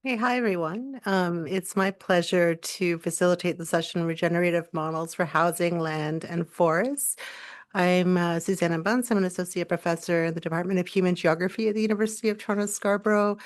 Hey, hi everyone. It's my pleasure to facilitate the session Regenerative Models for Housing, Land, and Forests. I'm Susanna Bunce. I'm an associate professor in the Department of Human Geography at the University of Toronto Scarborough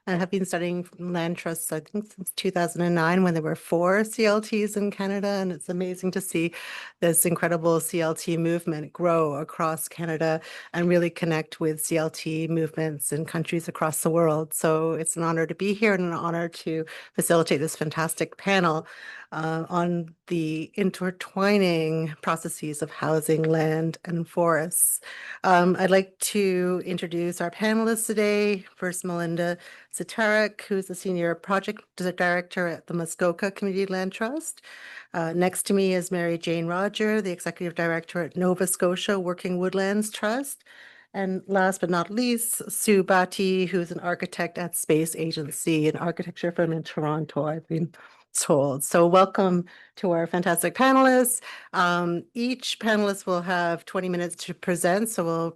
and have been studying land trusts, I think, since 2009 when there were 4 CLTs in Canada. And it's amazing to see this incredible CLT movement grow across Canada and really connect with CLT movements in countries across the world. So it's an honor to be here and an honor to facilitate this fantastic panel on the intertwining processes of housing, land, and forests. I'd like to introduce our panelists today. First, Melinda Zytaruk, who's the Senior Project Director at the Muskoka Community Land Trust. Next to me is Mary Jane Rodger, the Executive Director at Nova Scotia Working Woodlands Trust. And last but not least, Sue Bhatti, who's an architect at Space Agency, an architecture firm in Toronto, I've been told. So welcome to our fantastic panelists. Each panelist will have 20 minutes to present. So we'll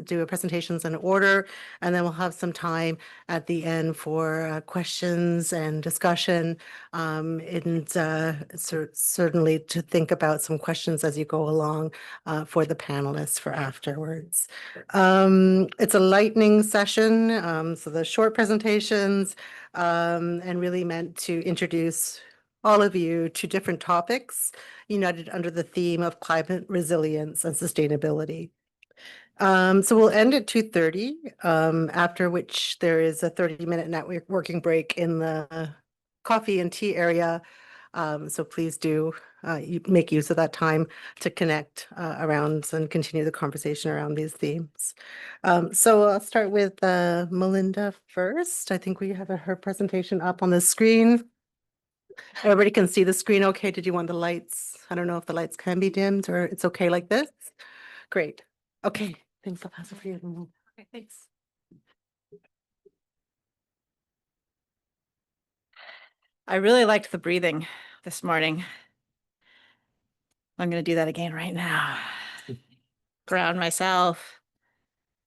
do presentations in order, and then we'll have some time at the end for questions and discussion, and certainly to think about some questions as you go along for the panelists for afterwards. It's a lightning session, so the short presentations, and really meant to introduce all of you to different topics united under the theme of climate resilience and sustainability. So we'll end at 2:30, after which there is a 30-minute networking break in the coffee and tea area. So please do make use of that time to connect around and continue the conversation around these themes. So I'll start with Melinda first. I think we have her presentation up on the screen. Everybody can see the screen okay? Did you want the lights? I don't know if the lights can be dimmed or it's okay like this. Great. Okay, thanks. I'll pass it for you. Okay, thanks. I really liked the breathing this morning. I'm going to do that again right now. Ground myself.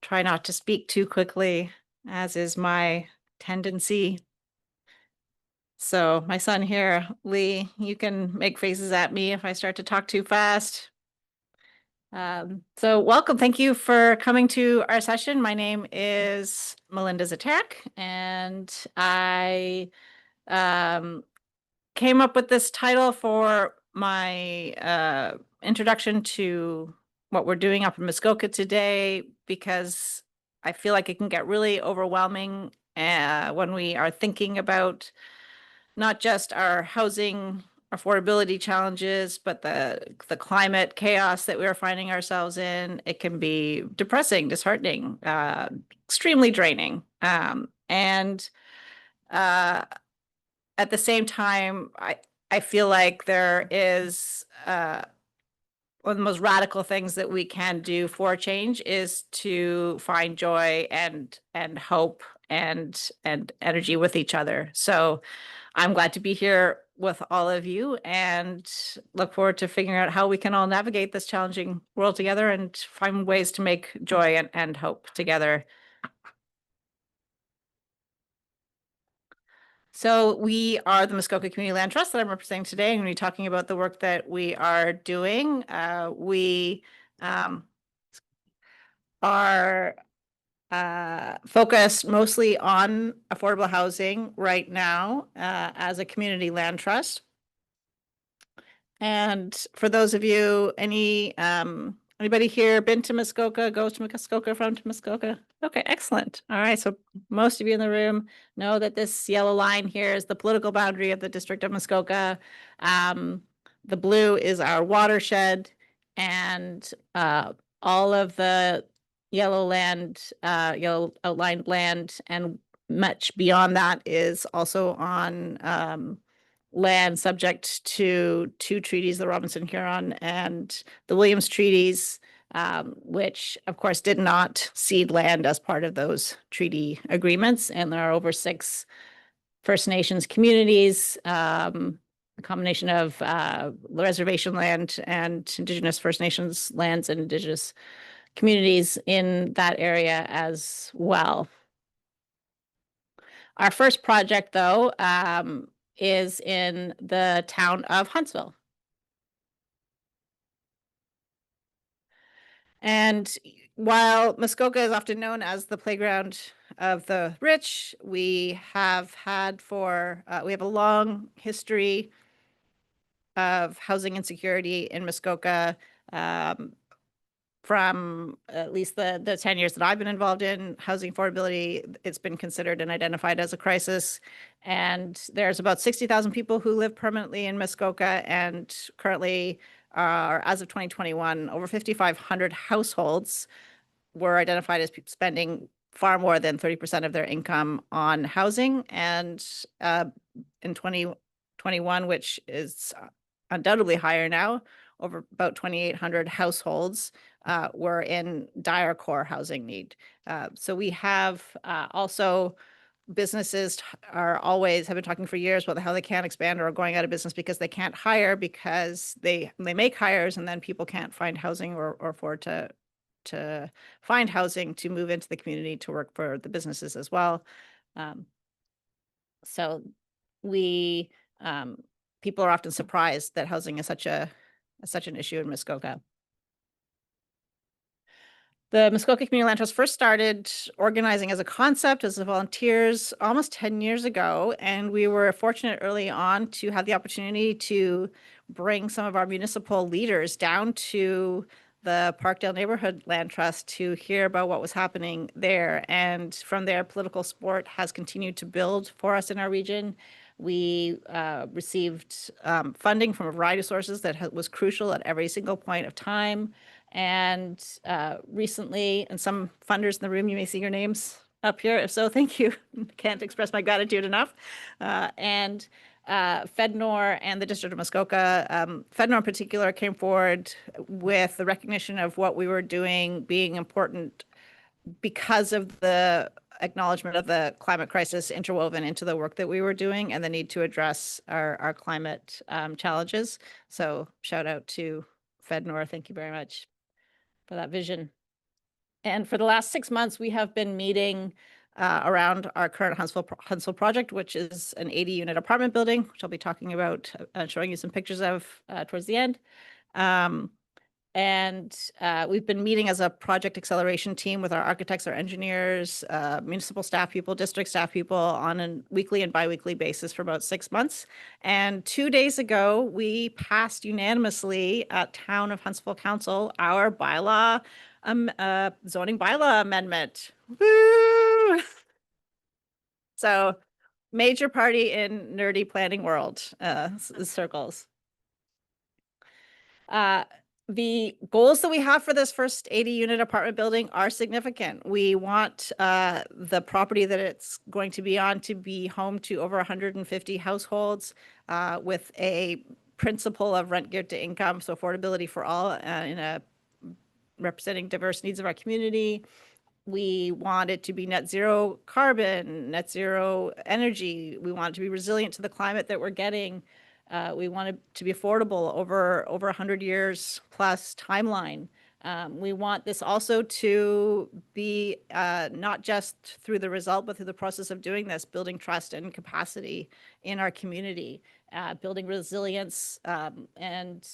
Try not to speak too quickly, as is my tendency. So my son here, Lee, you can make faces at me if I start to talk too fast. So welcome. Thank you for coming to our session. My name is Melinda Zytaruk, and I came up with this title for my introduction to what we're doing up in Muskoka today because I feel like it can get really overwhelming when we are thinking about not just our housing affordability challenges, but the climate chaos that we are finding ourselves in. It can be depressing, disheartening, extremely draining. And at the same time, I feel like there is one of the most radical things that we can do for change is to find joy and hope and energy with each other. So I'm glad to be here with all of you and look forward to figuring out how we can all navigate this challenging world together and find ways to make joy and hope together. So we are the Muskoka Community Land Trust that I'm representing today. I'm going to be talking about the work that we are doing. We are focused mostly on affordable housing right now as a community land trust. And for those of you, anybody here been to Muskoka, goes to Muskoka, from to Muskoka? Okay, excellent. All right, so most of you in the room know that this yellow line here is the political boundary of the District of Muskoka. The blue is our watershed, and all of the yellow outlined land, and much beyond that is also on land subject to 2 treaties, the Robinson-Huron and the Williams treaties, which of course did not cede land as part of those treaty agreements. And there are over 6 First Nations communities, a combination of reservation land and Indigenous First Nations lands and Indigenous communities in that area as well. Our first project, though, is in the town of Huntsville. And while Muskoka is often known as the playground of the rich, we have we have a long history of housing insecurity in Muskoka. From at least the 10 years that I've been involved in housing affordability, it's been considered and identified as a crisis. And there's about 60,000 people who live permanently in Muskoka, and currently, as of 2021, over 5,500 households were identified as spending far more than 30% of their income on housing. And in 2021, which is undoubtedly higher now, over about 2,800 households were in dire core housing need. So we have also businesses have been talking for years about how they can't expand or are going out of business because they can't hire, because they make hires and then people can't find housing or afford to find housing to move into the community to work for the businesses as well. So we people are often surprised that housing is such an issue in Muskoka. The Muskoka Community Land Trust first started organizing as a concept as volunteers almost 10 years ago, and we were fortunate early on to have the opportunity to bring some of our municipal leaders down to the Parkdale Neighborhood Land Trust to hear about what was happening there. And from there, political support has continued to build for us in our region. We received funding from a variety of sources that was crucial at every single point of time. And recently, and some funders in the room, you may see your names up here. If so, thank you. Can't express my gratitude enough. And FedNor and the District of Muskoka, FedNor in particular, came forward with the recognition of what we were doing being important because of the acknowledgement of the climate crisis interwoven into the work that we were doing and the need to address our climate challenges. So shout out to FedNor. Thank you very much for that vision. And for the last 6 months, we have been meeting around our current Huntsville project, which is an 80-unit apartment building, which I'll be talking about, showing you some pictures of towards the end. And we've been meeting as a project acceleration team with our architects, our engineers, municipal staff people, district staff people on a weekly and biweekly basis for about 6 months. And 2 days ago, we passed unanimously at Town of Huntsville Council our zoning bylaw amendment. Woo! So major party in nerdy planning world circles. The goals that we have for this first 80-unit apartment building are significant. We want the property that it's going to be on to be home to over 150 households with a principle of rent geared to income, so affordability for all in a representing diverse needs of our community. We want it to be net zero carbon, net zero energy. We want it to be resilient to the climate that we're getting. We want it to be affordable over 100 years plus timeline. We want this also to be not just through the result, but through the process of doing this, building trust and capacity in our community, building resilience, and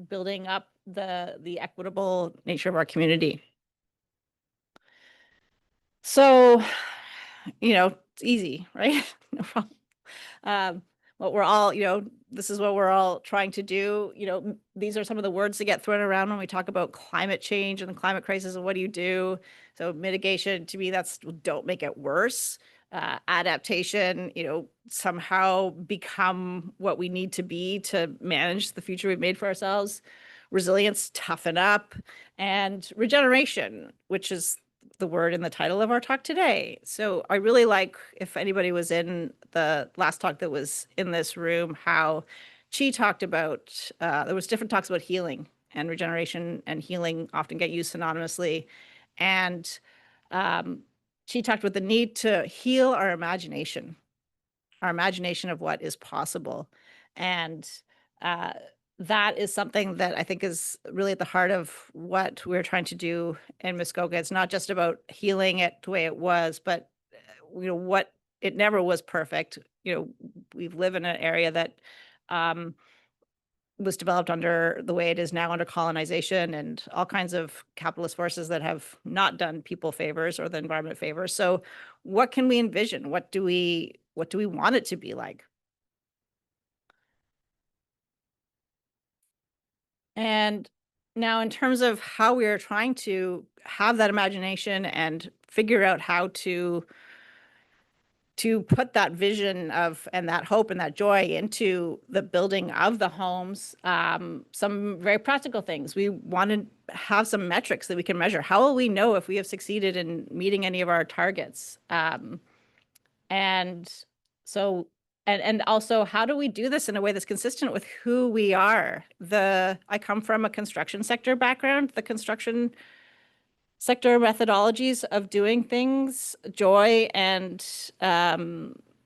building up the equitable nature of our community. So, it's easy, right? No problem. What we're all, this is what we're all trying to do. These are some of the words that get thrown around when we talk about climate change and the climate crisis and what do you do? So mitigation, to me, that's don't make it worse. Adaptation, somehow become what we need to be to manage the future we've made for ourselves. Resilience, toughen up, and regeneration, which is the word in the title of our talk today. So I really like, if anybody was in the last talk that was in this room, how Chi talked about, there was different talks about healing, and regeneration and healing often get used synonymously. And Chi talked about the need to heal our imagination of what is possible. And that is something that I think is really at the heart of what we're trying to do in Muskoka. It's not just about healing it the way it was, but what it never was perfect. You know, we live in an area that was developed under the way it is now under colonization and all kinds of capitalist forces that have not done people favors or the environment favors. So what can we envision? What do we want it to be like? And now in terms of how we are trying to have that imagination and figure out how to put that vision of and that hope and that joy into the building of the homes, some very practical things. We want to have some metrics that we can measure. How will we know if we have succeeded in meeting any of our targets? And so, and also, how do we do this in a way that's consistent with who we are? I come from a construction sector background. The construction sector methodologies of doing things, joy and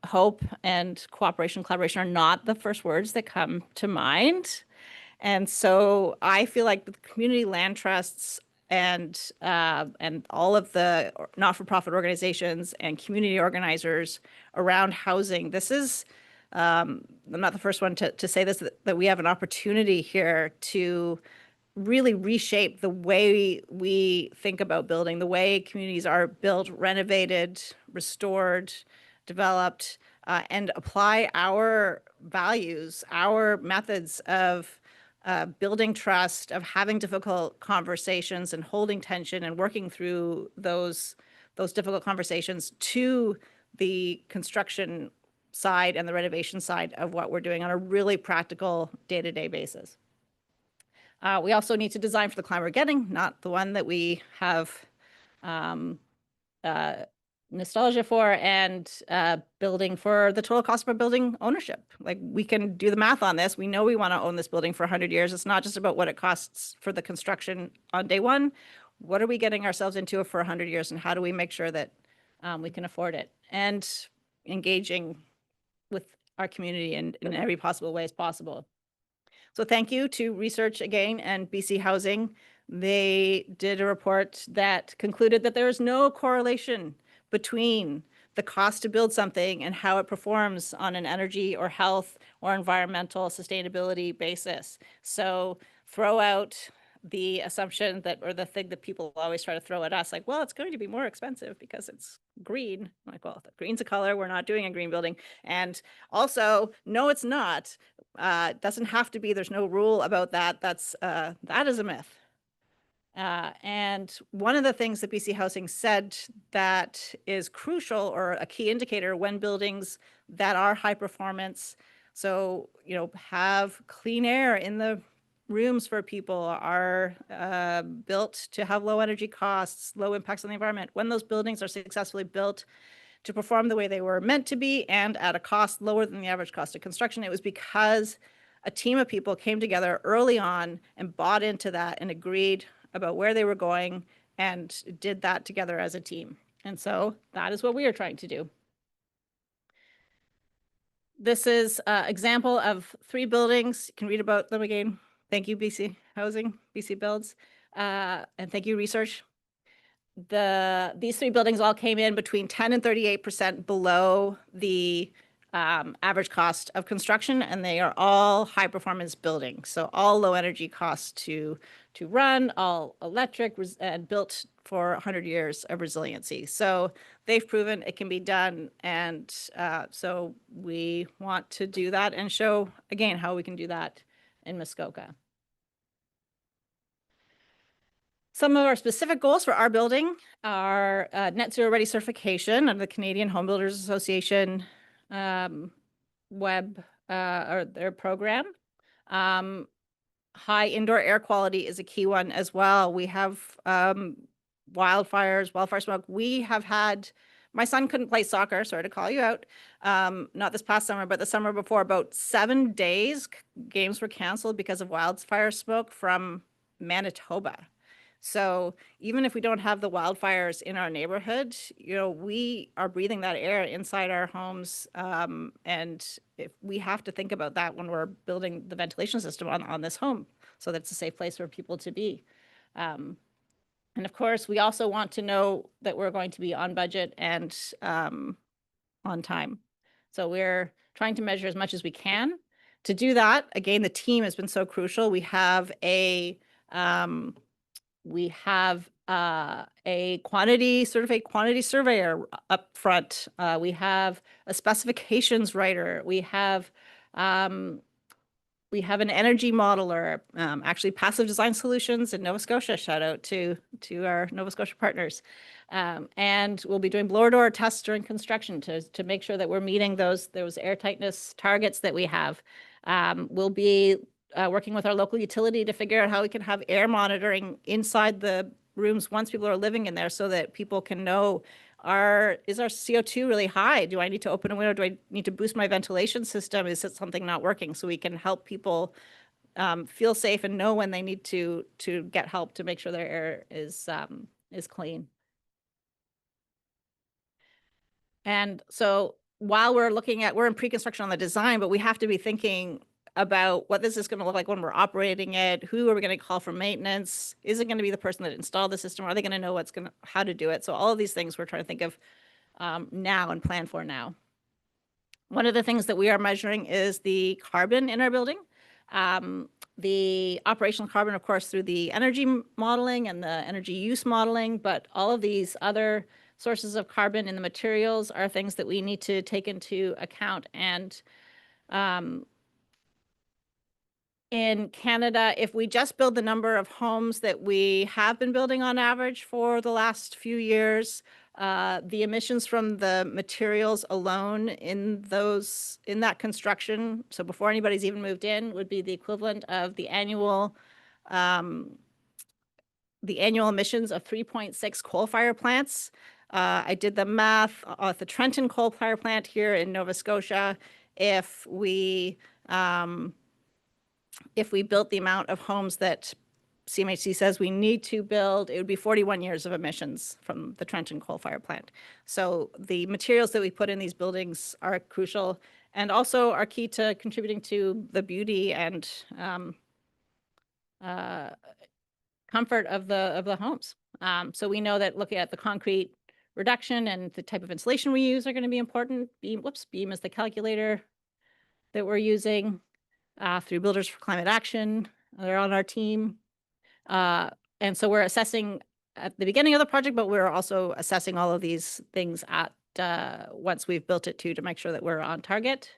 hope and cooperation, collaboration are not the first words that come to mind. And so I feel like the community land trusts and all of the not-for-profit organizations and community organizers around housing, this is, I'm not the first one to say this, that we have an opportunity here to really reshape the way we think about building, the way communities are built, renovated, restored, developed, and apply our values, our methods of building trust, of having difficult conversations and holding tension and working through those difficult conversations to the construction side and the renovation side of what we're doing on a really practical day-to-day basis. We also need to design for the climate we're getting, not the one that we have nostalgia for, and building for the total cost of our building ownership. Like, we can do the math on this. We know we want to own this building for 100 years. It's not just about what it costs for the construction on day one. What are we getting ourselves into for 100 years, and how do we make sure that we can afford it? And engaging with our community in every possible way as possible. So thank you to Research Again and BC Housing. They did a report that concluded that there is no correlation between the cost to build something and how it performs on an energy or health or environmental sustainability basis. So throw out the assumption that, or the thing that people always try to throw at us, like, well, it's going to be more expensive because it's green. I'm like, well, the green's a color. We're not doing a green building. And also, no, it's not. Doesn't have to be. There's no rule about that. That is a myth. And one of the things that BC Housing said that is crucial or a key indicator when buildings that are high performance, so, you know, have clean air in the rooms for people, are built to have low energy costs, low impacts on the environment. When those buildings are successfully built to perform the way they were meant to be and at a cost lower than the average cost of construction, it was because a team of people came together early on and bought into that and agreed about where they were going and did that together as a team. And so that is what we are trying to do. This is an example of 3 buildings. You can read about them again. Thank you, BC Housing, BC Builds, and thank you, Research. These 3 buildings all came in between 10 and 38% below the average cost of construction, and they are all high performance buildings. So all low energy costs to run, all electric, and built for 100 years of resiliency. So they've proven it can be done. And so we want to do that and show again how we can do that in Muskoka. Some of our specific goals for our building are net zero ready certification under the Canadian Home Builders Association web or their program. High indoor air quality is a key one as well. We have wildfires, wildfire smoke. We have had, my son couldn't play soccer, sorry to call you out, not this past summer, but the summer before, about 7 days, games were canceled because of wildfire smoke from Manitoba. So even if we don't have the wildfires in our neighborhood, you know, we are breathing that air inside our homes. And if we have to think about that when we're building the ventilation system on this home, so that it's a safe place for people to be. And of course, we also want to know that we're going to be on budget and on on time. So we're trying to measure as much as we can. To do that, again, the team has been so crucial. We have a quantity surveyor up front. We have a specifications writer. We have an energy modeler, actually Passive Design Solutions in Nova Scotia. Shout out to our Nova Scotia partners. And we'll be doing blower door tests during construction to make sure that we're meeting those air tightness targets that we have. We'll be working with our local utility to figure out how we can have air monitoring inside the rooms once people are living in there, so that people can know, is our CO2 really high? Do I need to open a window? Do I need to boost my ventilation system? Is it something not working? So we can help people feel safe and know when they need to get help to make sure their air is clean. And so while we're in pre-construction on the design, but we have to be thinking about what this is going to look like when we're operating it. Who are we going to call for maintenance? Is it going to be the person that installed the system? Are they going to know how to do it? So all of these things we're trying to think of now and plan for now. One of the things that we are measuring is the carbon in our building. The operational carbon, of course, through the energy modeling and the energy use modeling, but all of these other sources of carbon in the materials are things that we need to take into account. And in Canada, if we just build the number of homes that we have been building on average for the last few years, the emissions from the materials alone in that construction, so before anybody's even moved in, would be the equivalent of the annual emissions of 3.6 coal-fired plants. I did the math at the Trenton coal-fired plant here in Nova Scotia. If we built the amount of homes that CMHC says we need to build, it would be 41 years of emissions from the Trenton coal-fired plant. So the materials that we put in these buildings are crucial and also are key to contributing to the beauty and comfort of the homes. So we know that looking at the concrete reduction and the type of insulation we use are going to be important. BEAM is the calculator that we're using through Builders for Climate Action. They're on our team. And so we're assessing at the beginning of the project, but we're also assessing all of these things once we've built it to make sure that we're on target.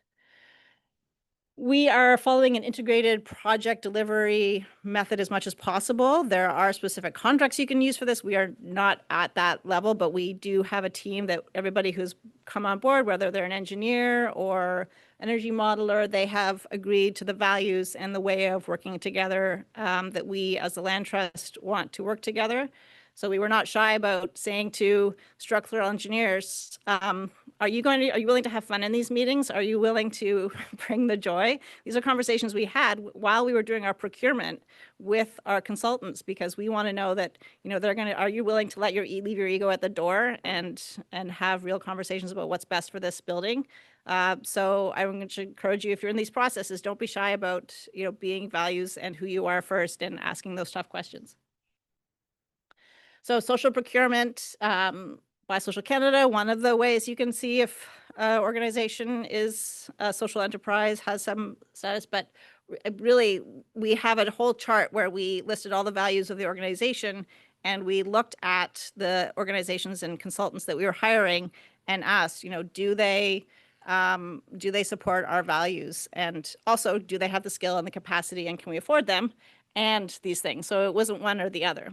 We are following an integrated project delivery method as much as possible. There are specific contracts you can use for this. We are not at that level, but we do have a team that everybody who's come on board, whether they're an engineer or energy modeler, they have agreed to the values and the way of working together that we as the Land Trust want to work together. So we were not shy about saying to structural engineers, are you willing to have fun in these meetings? Are you willing to bring the joy? These are conversations we had while we were doing our procurement with our consultants, because we want to know that, are you willing to leave your ego at the door and have real conversations about what's best for this building? So I'm going to encourage you, if you're in these processes, don't be shy about, being values and who you are first and asking those tough questions. So social procurement, by Social Canada, one of the ways you can see if an organization is a social enterprise, has some status, but really we have a whole chart where we listed all the values of the organization, and we looked at the organizations and consultants that we were hiring and asked, do they support our values? And also, do they have the skill and the capacity, and can we afford them? And these things. So it wasn't one or the other.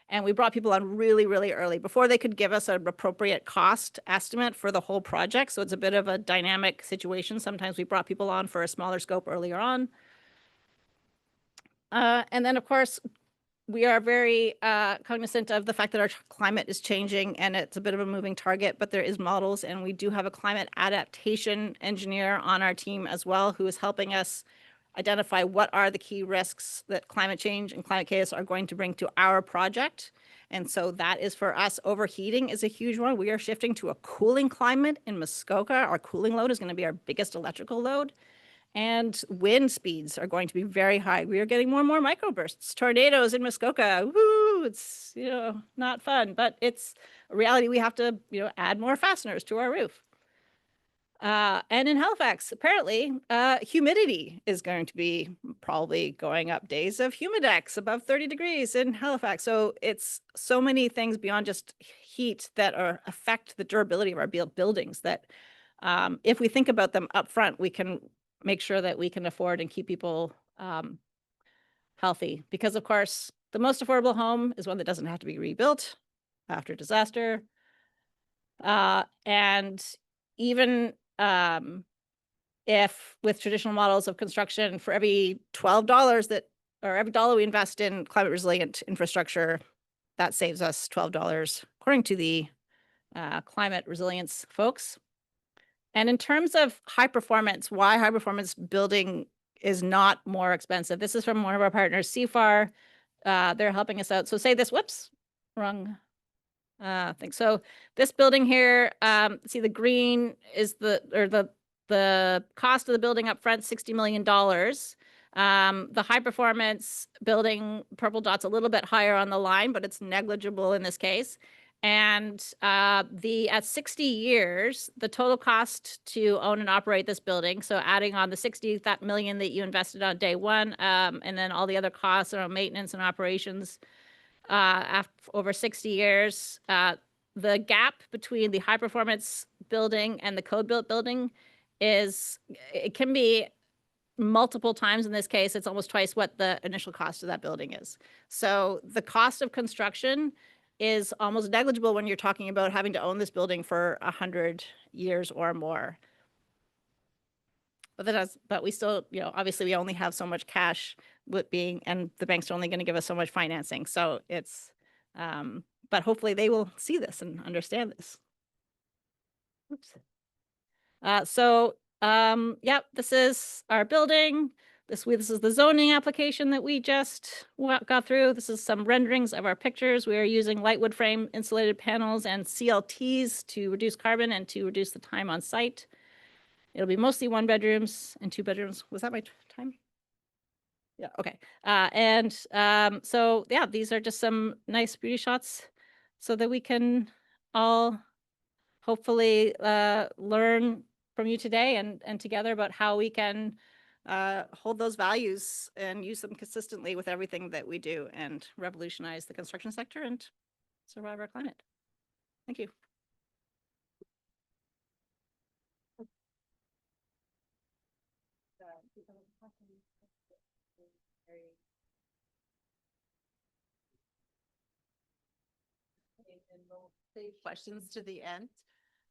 And we brought people on really, really early before they could give us an appropriate cost estimate for the whole project. So it's a bit of a dynamic situation. Sometimes we brought people on for a smaller scope earlier on. And then, of course, we are very cognizant of the fact that our climate is changing and it's a bit of a moving target, but there is models, and we do have a climate adaptation engineer on our team as well, who is helping us identify what are the key risks that climate change and climate chaos are going to bring to our project. And so that is, for us, overheating is a huge one. We are shifting to a cooling climate in Muskoka. Our cooling load is going to be our biggest electrical load. And wind speeds are going to be very high. We are getting more and more microbursts, tornadoes in Muskoka. Woo! It's, not fun, but it's a reality. We have to, add more fasteners to our roof. And in Halifax, apparently, humidity is going to be probably going up. Days of humidex above 30 degrees in Halifax. So it's so many things beyond just heat that affect the durability of our buildings that if we think about them up front, we can make sure that we can afford and keep people healthy. Because, of course, the most affordable home is one that doesn't have to be rebuilt after disaster. And even if with traditional models of construction, for every $12 or every dollar we invest in climate resilient infrastructure, that saves us $12, according to the climate resilience folks. And in terms of high performance, why high performance building is not more expensive. This is from one of our partners, CFAR. They're helping us out. So say this, whoops, wrong thing. So this building here, see the green is the cost of the building up front, $60 million. The high performance building, purple dot's a little bit higher on the line, but it's negligible in this case. And at 60 years, the total cost to own and operate this building, so adding on the 60 million that you invested on day one, and then all the other costs around maintenance and operations, over 60 years, the gap between the high performance building and the code built building it can be multiple times. In this case, it's almost twice what the initial cost of that building is. So the cost of construction is almost negligible when you're talking about having to own this building for 100 years or more. But we still, obviously we only have so much cash and the bank's only going to give us so much financing. So it's, but hopefully they will see this and understand this. Oops. This is our building. This is the zoning application that we just got through. This is some renderings of our pictures. We are using lightwood frame insulated panels and CLTs to reduce carbon and to reduce the time on site. It'll be mostly 1 bedrooms and 2 bedrooms. Was that my time? Yeah, okay. These are just some nice beauty shots so that we can all hopefully learn from you today and together about how we can hold those values and use them consistently with everything that we do and revolutionize the construction sector and survive our climate. Thank you. And we'll save questions to the end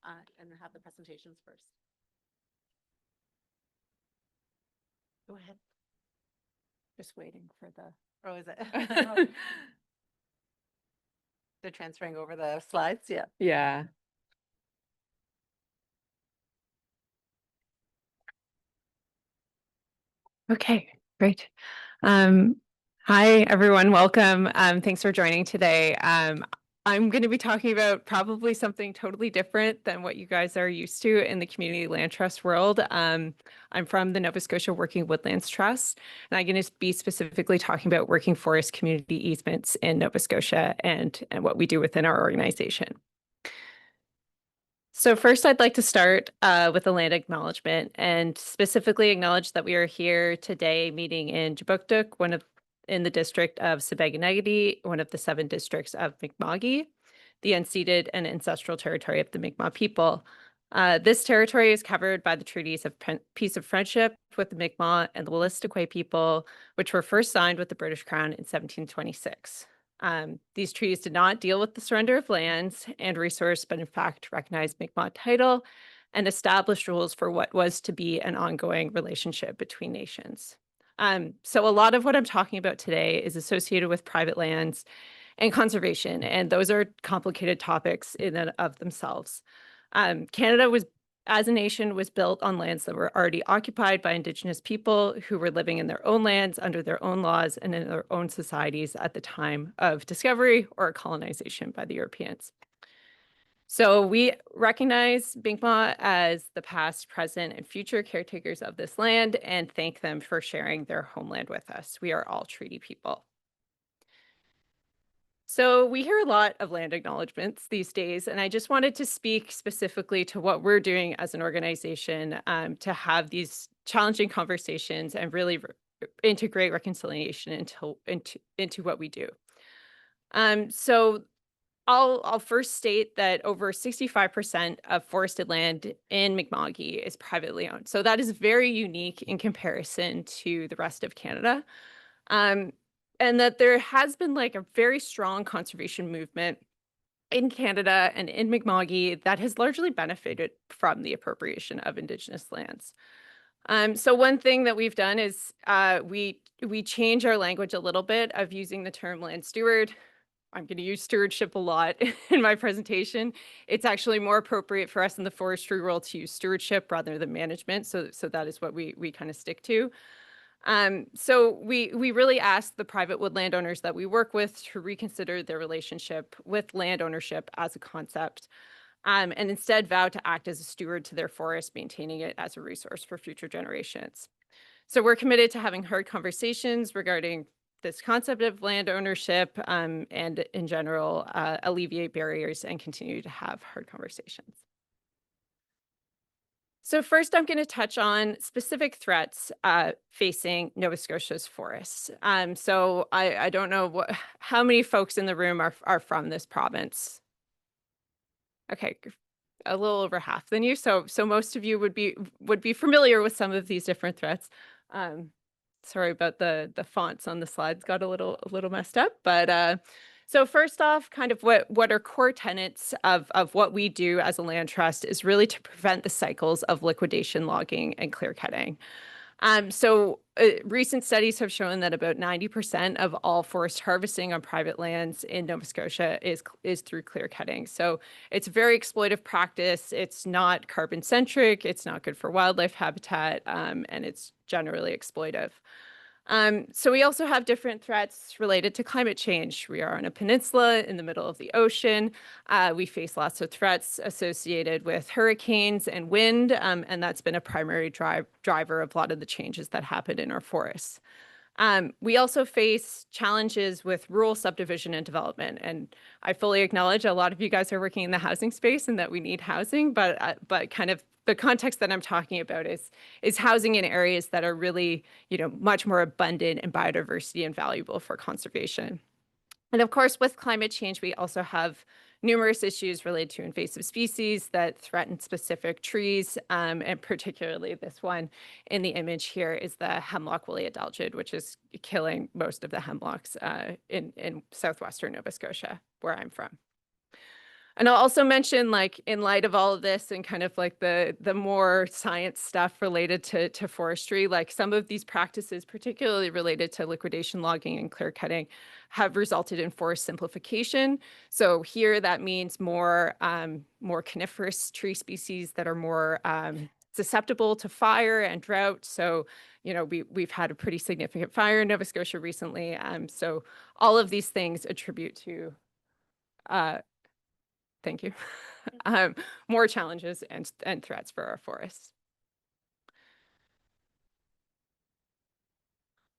and have the presentations first. Go ahead. Just waiting for the. Oh, is it? They're transferring over the slides. Yeah. Yeah. Okay, great. Hi, everyone. Welcome. Thanks for joining today. I'm going to be talking about probably something totally different than what you guys are used to in the community land trust world. I'm from the Nova Scotia Working Woodlands Trust, and I'm going to be specifically talking about working forest community easements in Nova Scotia and what we do within our organization. So first, I'd like to start with a land acknowledgement and specifically acknowledge that we are here today meeting in Debunking, in the district of Sipekne'katik, one of the 7 districts of Mi'kma'ki, the unceded and ancestral territory of the Mi'kmaq people. This territory is covered by the treaties of peace of friendship with the Mi'kmaq and the Wolastoqey people, which were first signed with the British Crown in 1726. These treaties did not deal with the surrender of lands and resource, but in fact recognized Mi'kmaq title and established rules for what was to be an ongoing relationship between nations. So a lot of what I'm talking about today is associated with private lands and conservation, and those are complicated topics in and of themselves. Canada as a nation was built on lands that were already occupied by Indigenous people who were living in their own lands under their own laws and in their own societies at the time of discovery or colonization by the Europeans. So we recognize Mi'kmaq as the past, present, and future caretakers of this land and thank them for sharing their homeland with us. We are all treaty people. So we hear a lot of land acknowledgements these days, and I just wanted to speak specifically to what we're doing as an organization to have these challenging conversations and really integrate reconciliation into what we do. So I'll first state that over 65% of forested land in Mi'kma'ki is privately owned. So that is very unique in comparison to the rest of Canada. And that there has been like a very strong conservation movement in Canada and in Mi'kma'ki that has largely benefited from the appropriation of Indigenous lands. So one thing that we've done is we change our language a little bit of using the term land steward. I'm going to use stewardship a lot in my presentation. It's actually more appropriate for us in the forestry world to use stewardship rather than management. So that is what we kind of stick to. So we really ask the private wood landowners that we work with to reconsider their relationship with land ownership as a concept, and instead vow to act as a steward to their forest, maintaining it as a resource for future generations. So we're committed to having hard conversations regarding this concept of land ownership and in general, alleviate barriers and continue to have hard conversations. So first, I'm going to touch on specific threats facing Nova Scotia's forests. So I don't know how many folks in the room are from this province. Okay, a little over half than you. So most of you would be familiar with some of these different threats. Sorry about the fonts on the slides got a little messed up, but so first off, kind of what are core tenets of what we do as a land trust is really to prevent the cycles of liquidation, logging, and clear cutting. Recent studies have shown that about 90% of all forest harvesting on private lands in Nova Scotia is through clear cutting. So it's a very exploitive practice. It's not carbon centric. It's not good for wildlife habitat, and it's generally exploitive. So we also have different threats related to climate change. We are on a peninsula in the middle of the ocean. We face lots of threats associated with hurricanes and wind, and that's been a primary driver of a lot of the changes that happen in our forests. We also face challenges with rural subdivision and development, and I fully acknowledge a lot of you guys are working in the housing space and that we need housing, but kind of the context that I'm talking about is housing in areas that are really, much more abundant in biodiversity and valuable for conservation. And of course, with climate change, we also have numerous issues related to invasive species that threaten specific trees, and particularly this one in the image here is the hemlock woolly adelgid, which is killing most of the hemlocks in southwestern Nova Scotia, where I'm from. And I'll also mention, like, in light of all of this and kind of like the more science stuff related to forestry, like some of these practices, particularly related to liquidation, logging, and clear cutting, have resulted in forest simplification. So here that means more coniferous tree species that are more susceptible to fire and drought. So, we've had a pretty significant fire in Nova Scotia recently. So all of these things attribute to thank you. More challenges and threats for our forests.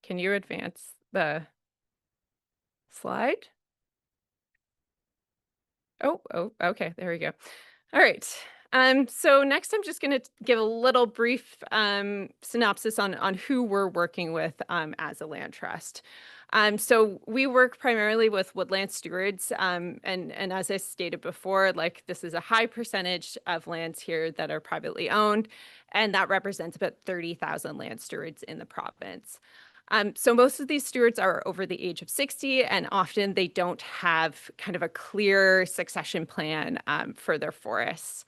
Can you advance the slide? Oh, okay, there we go. All right. So next I'm just going to give a little brief synopsis on who we're working with as a land trust. So we work primarily with woodland stewards, and as I stated before, like this is a high percentage of lands here that are privately owned, and that represents about 30,000 land stewards in the province. So most of these stewards are over the age of 60, and often they don't have kind of a clear succession plan for their forests.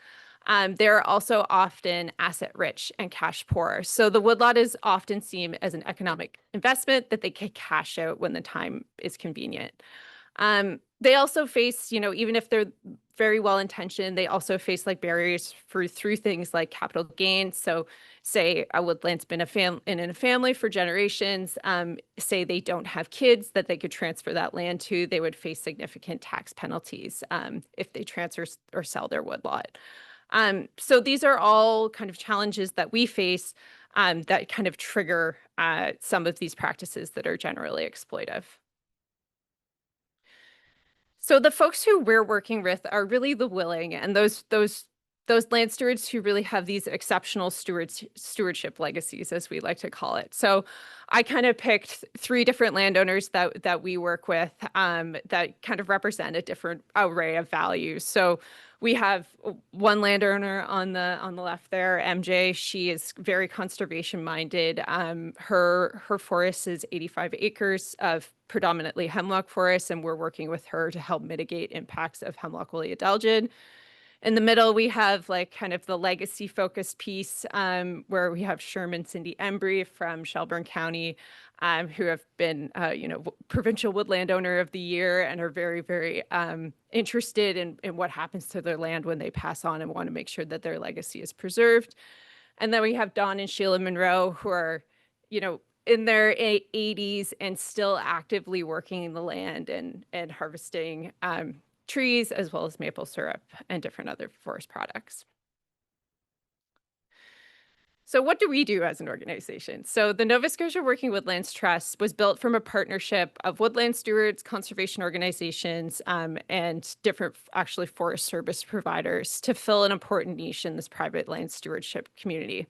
They're also often asset rich and cash poor. So the woodlot is often seen as an economic investment that they can cash out when the time is convenient. they also face, you know, even if they're very well intentioned, they also face like barriers through things like capital gain. So say a woodland's been in a family for generations, say they don't have kids that they could transfer that land to, they would face significant tax penalties if they transfer or sell their woodlot. So these are all kind of challenges that we face that kind of trigger some of these practices that are generally exploitive. So the folks who we're working with are really the willing and those land stewards who really have these exceptional stewardship legacies, as we like to call it. So I kind of picked 3 different landowners that we work with that kind of represent a different array of values. So we have one landowner on the left there, MJ. She is very conservation minded. Her forest is 85 acres of predominantly hemlock forest, and we're working with her to help mitigate impacts of hemlock woolly adelgid. In the middle, we have like kind of the legacy focused piece where we have Sherman Cindy Embry from Shelburne County, who have been, provincial woodland owner of the year and are very, very interested in what happens to their land when they pass on and want to make sure that their legacy is preserved. And then we have Dawn and Sheila Monroe, who are, in their 80s and still actively working the land and harvesting trees, as well as maple syrup and different other forest products. So what do we do as an organization? So the Nova Scotia Working Woodlands Trust was built from a partnership of woodland stewards, conservation organizations, and different actually forest service providers to fill an important niche in this private land stewardship community.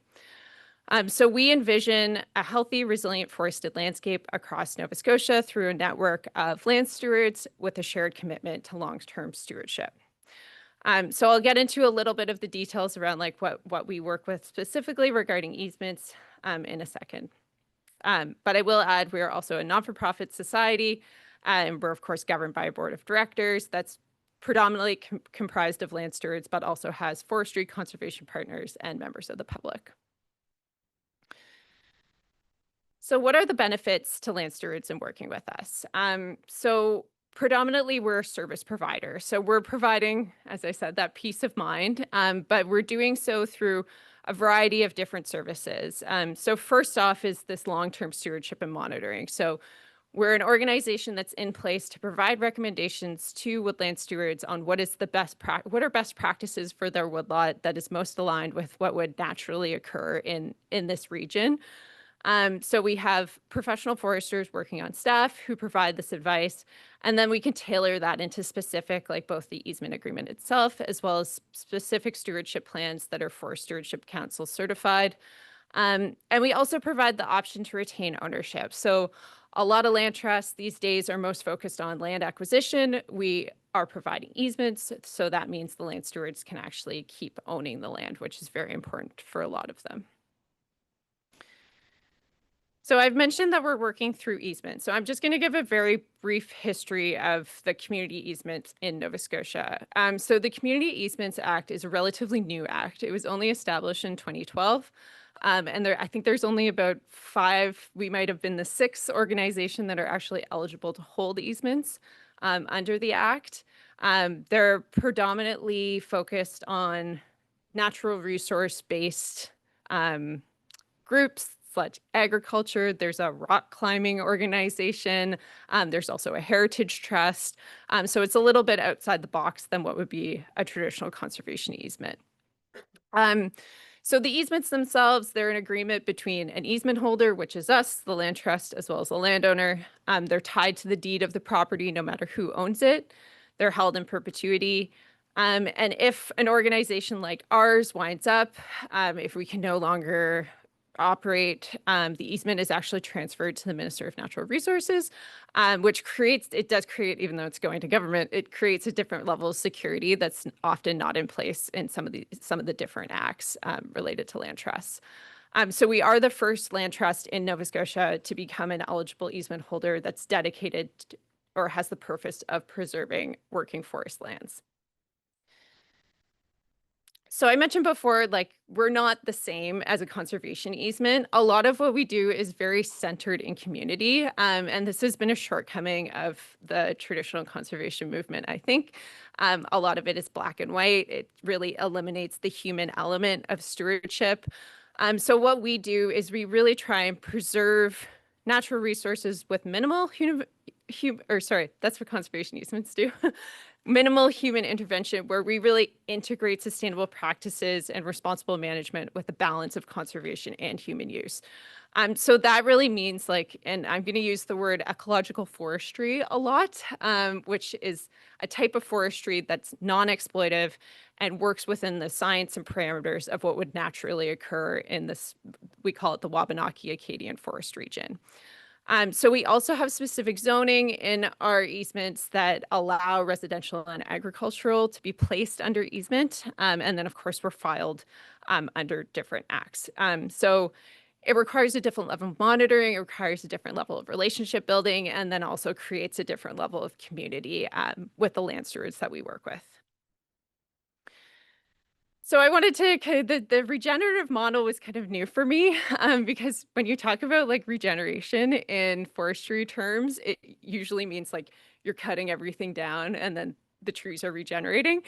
So we envision a healthy, resilient forested landscape across Nova Scotia through a network of land stewards with a shared commitment to long-term stewardship. So I'll get into a little bit of the details around like what we work with specifically regarding easements in a second. But I will add, we are also a non-for-profit society, and we're of course governed by a board of directors that's predominantly comprised of land stewards, but also has forestry conservation partners and members of the public. So what are the benefits to land stewards in working with us? So predominantly we're a service provider. So we're providing, as I said, that peace of mind, but we're doing so through a variety of different services. So first off is this long-term stewardship and monitoring. So we're an organization that's in place to provide recommendations to woodland stewards on what is the what are best practices for their woodlot that is most aligned with what would naturally occur in this region. So we have professional foresters working on staff who provide this advice, and then we can tailor that into specific, like both the easement agreement itself, as well as specific stewardship plans that are Forest Stewardship Council certified. And we also provide the option to retain ownership. So a lot of land trusts these days are most focused on land acquisition. We are providing easements, so that means the land stewards can actually keep owning the land, which is very important for a lot of them. So I've mentioned that we're working through easements. So I'm just going to give a very brief history of the community easements in Nova Scotia. So the Community Easements Act is a relatively new act. It was only established in 2012. And I think there's only about 5, we might have been the 6th organization that are actually eligible to hold easements under the act. They're predominantly focused on natural resource-based groups, like agriculture. There's a rock climbing organization. There's also a heritage trust. So it's a little bit outside the box than what would be a traditional conservation easement. So the easements themselves, they're an agreement between an easement holder, which is us, the land trust, as well as the landowner. They're tied to the deed of the property, no matter who owns it. They're held in perpetuity. And if an organization like ours winds up, if we can no longer operate, the easement is actually transferred to the Minister of Natural Resources, which does create, even though it's going to government, it creates a different level of security that's often not in place in some of the different acts related to land trusts. So we are the first land trust in Nova Scotia to become an eligible easement holder that's dedicated or has the purpose of preserving working forest lands. So I mentioned before, like, we're not the same as a conservation easement. A lot of what we do is very centered in community. And this has been a shortcoming of the traditional conservation movement, I think. A lot of it is black and white. It really eliminates the human element of stewardship. So what we do is we really try and preserve natural resources with minimal that's what conservation easements do. Minimal human intervention, where we really integrate sustainable practices and responsible management with a balance of conservation and human use. So that really means, like, and I'm going to use the word ecological forestry a lot, which is a type of forestry that's non-exploitive and works within the science and parameters of what would naturally occur in this, we call it the Wabanaki Acadian Forest region. So we also have specific zoning in our easements that allow residential and agricultural to be placed under easement. And then, of course, we're filed under different acts. So it requires a different level of monitoring, it requires a different level of relationship building, and then also creates a different level of community with the land stewards that we work with. So I wanted to the regenerative model was kind of new for me because when you talk about like regeneration in forestry terms, it usually means like you're cutting everything down and then the trees are regenerating.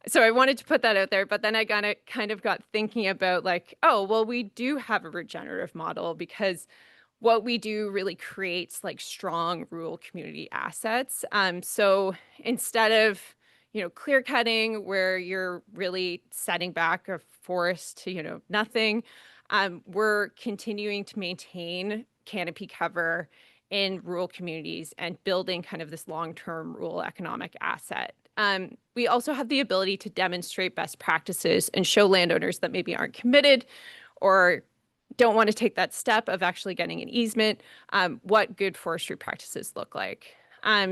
So I wanted to put that out there, but then I kind of got thinking about like, oh, well, we do have a regenerative model because what we do really creates like strong rural community assets. So instead of clear cutting where you're really setting back a forest to, nothing. We're continuing to maintain canopy cover in rural communities and building kind of this long-term rural economic asset. We also have the ability to demonstrate best practices and show landowners that maybe aren't committed or don't want to take that step of actually getting an easement, what good forestry practices look like.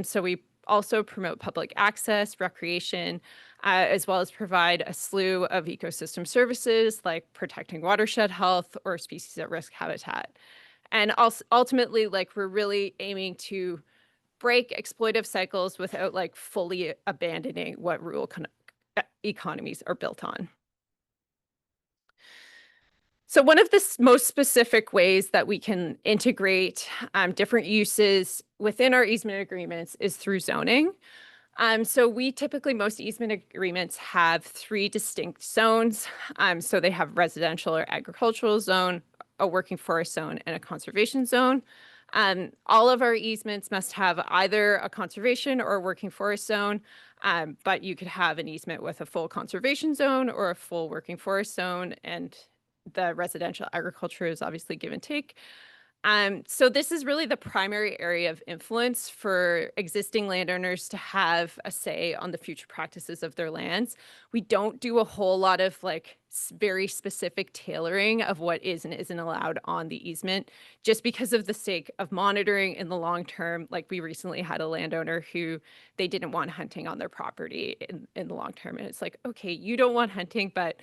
So we also promote public access, recreation, as well as provide a slew of ecosystem services like protecting watershed health or species at risk habitat. And also ultimately, like, we're really aiming to break exploitive cycles without like fully abandoning what rural economies are built on. So one of the most specific ways that we can integrate different uses within our easement agreements is through zoning. So we typically, most easement agreements have 3 distinct zones. So they have residential or agricultural zone, a working forest zone, and a conservation zone. All of our easements must have either a conservation or a working forest zone, but you could have an easement with a full conservation zone or a full working forest zone, and the residential agriculture is obviously give and take. So this is really the primary area of influence for existing landowners to have a say on the future practices of their lands. We don't do a whole lot of like very specific tailoring of what is and isn't allowed on the easement, just because of the sake of monitoring in the long term. Like we recently had a landowner who they didn't want hunting on their property in the long term. And it's like, okay, you don't want hunting, but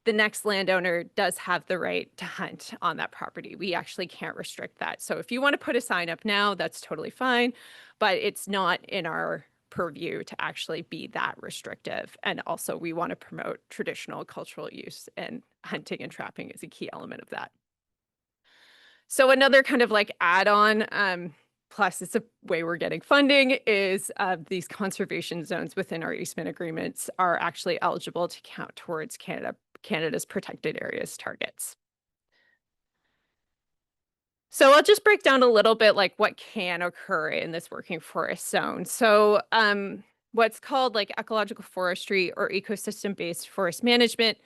the next landowner does have the right to hunt on that property. We actually can't restrict that. So if you want to put a sign up now, that's totally fine, but it's not in our purview to actually be that restrictive. And also we want to promote traditional cultural use, and hunting and trapping is a key element of that. So another kind of like add-on, plus it's a way we're getting funding, is these conservation zones within our easement agreements are actually eligible to count towards Canada's protected areas targets. So I'll just break down a little bit like what can occur in this working forest zone. So what's called like ecological forestry or ecosystem-based forest management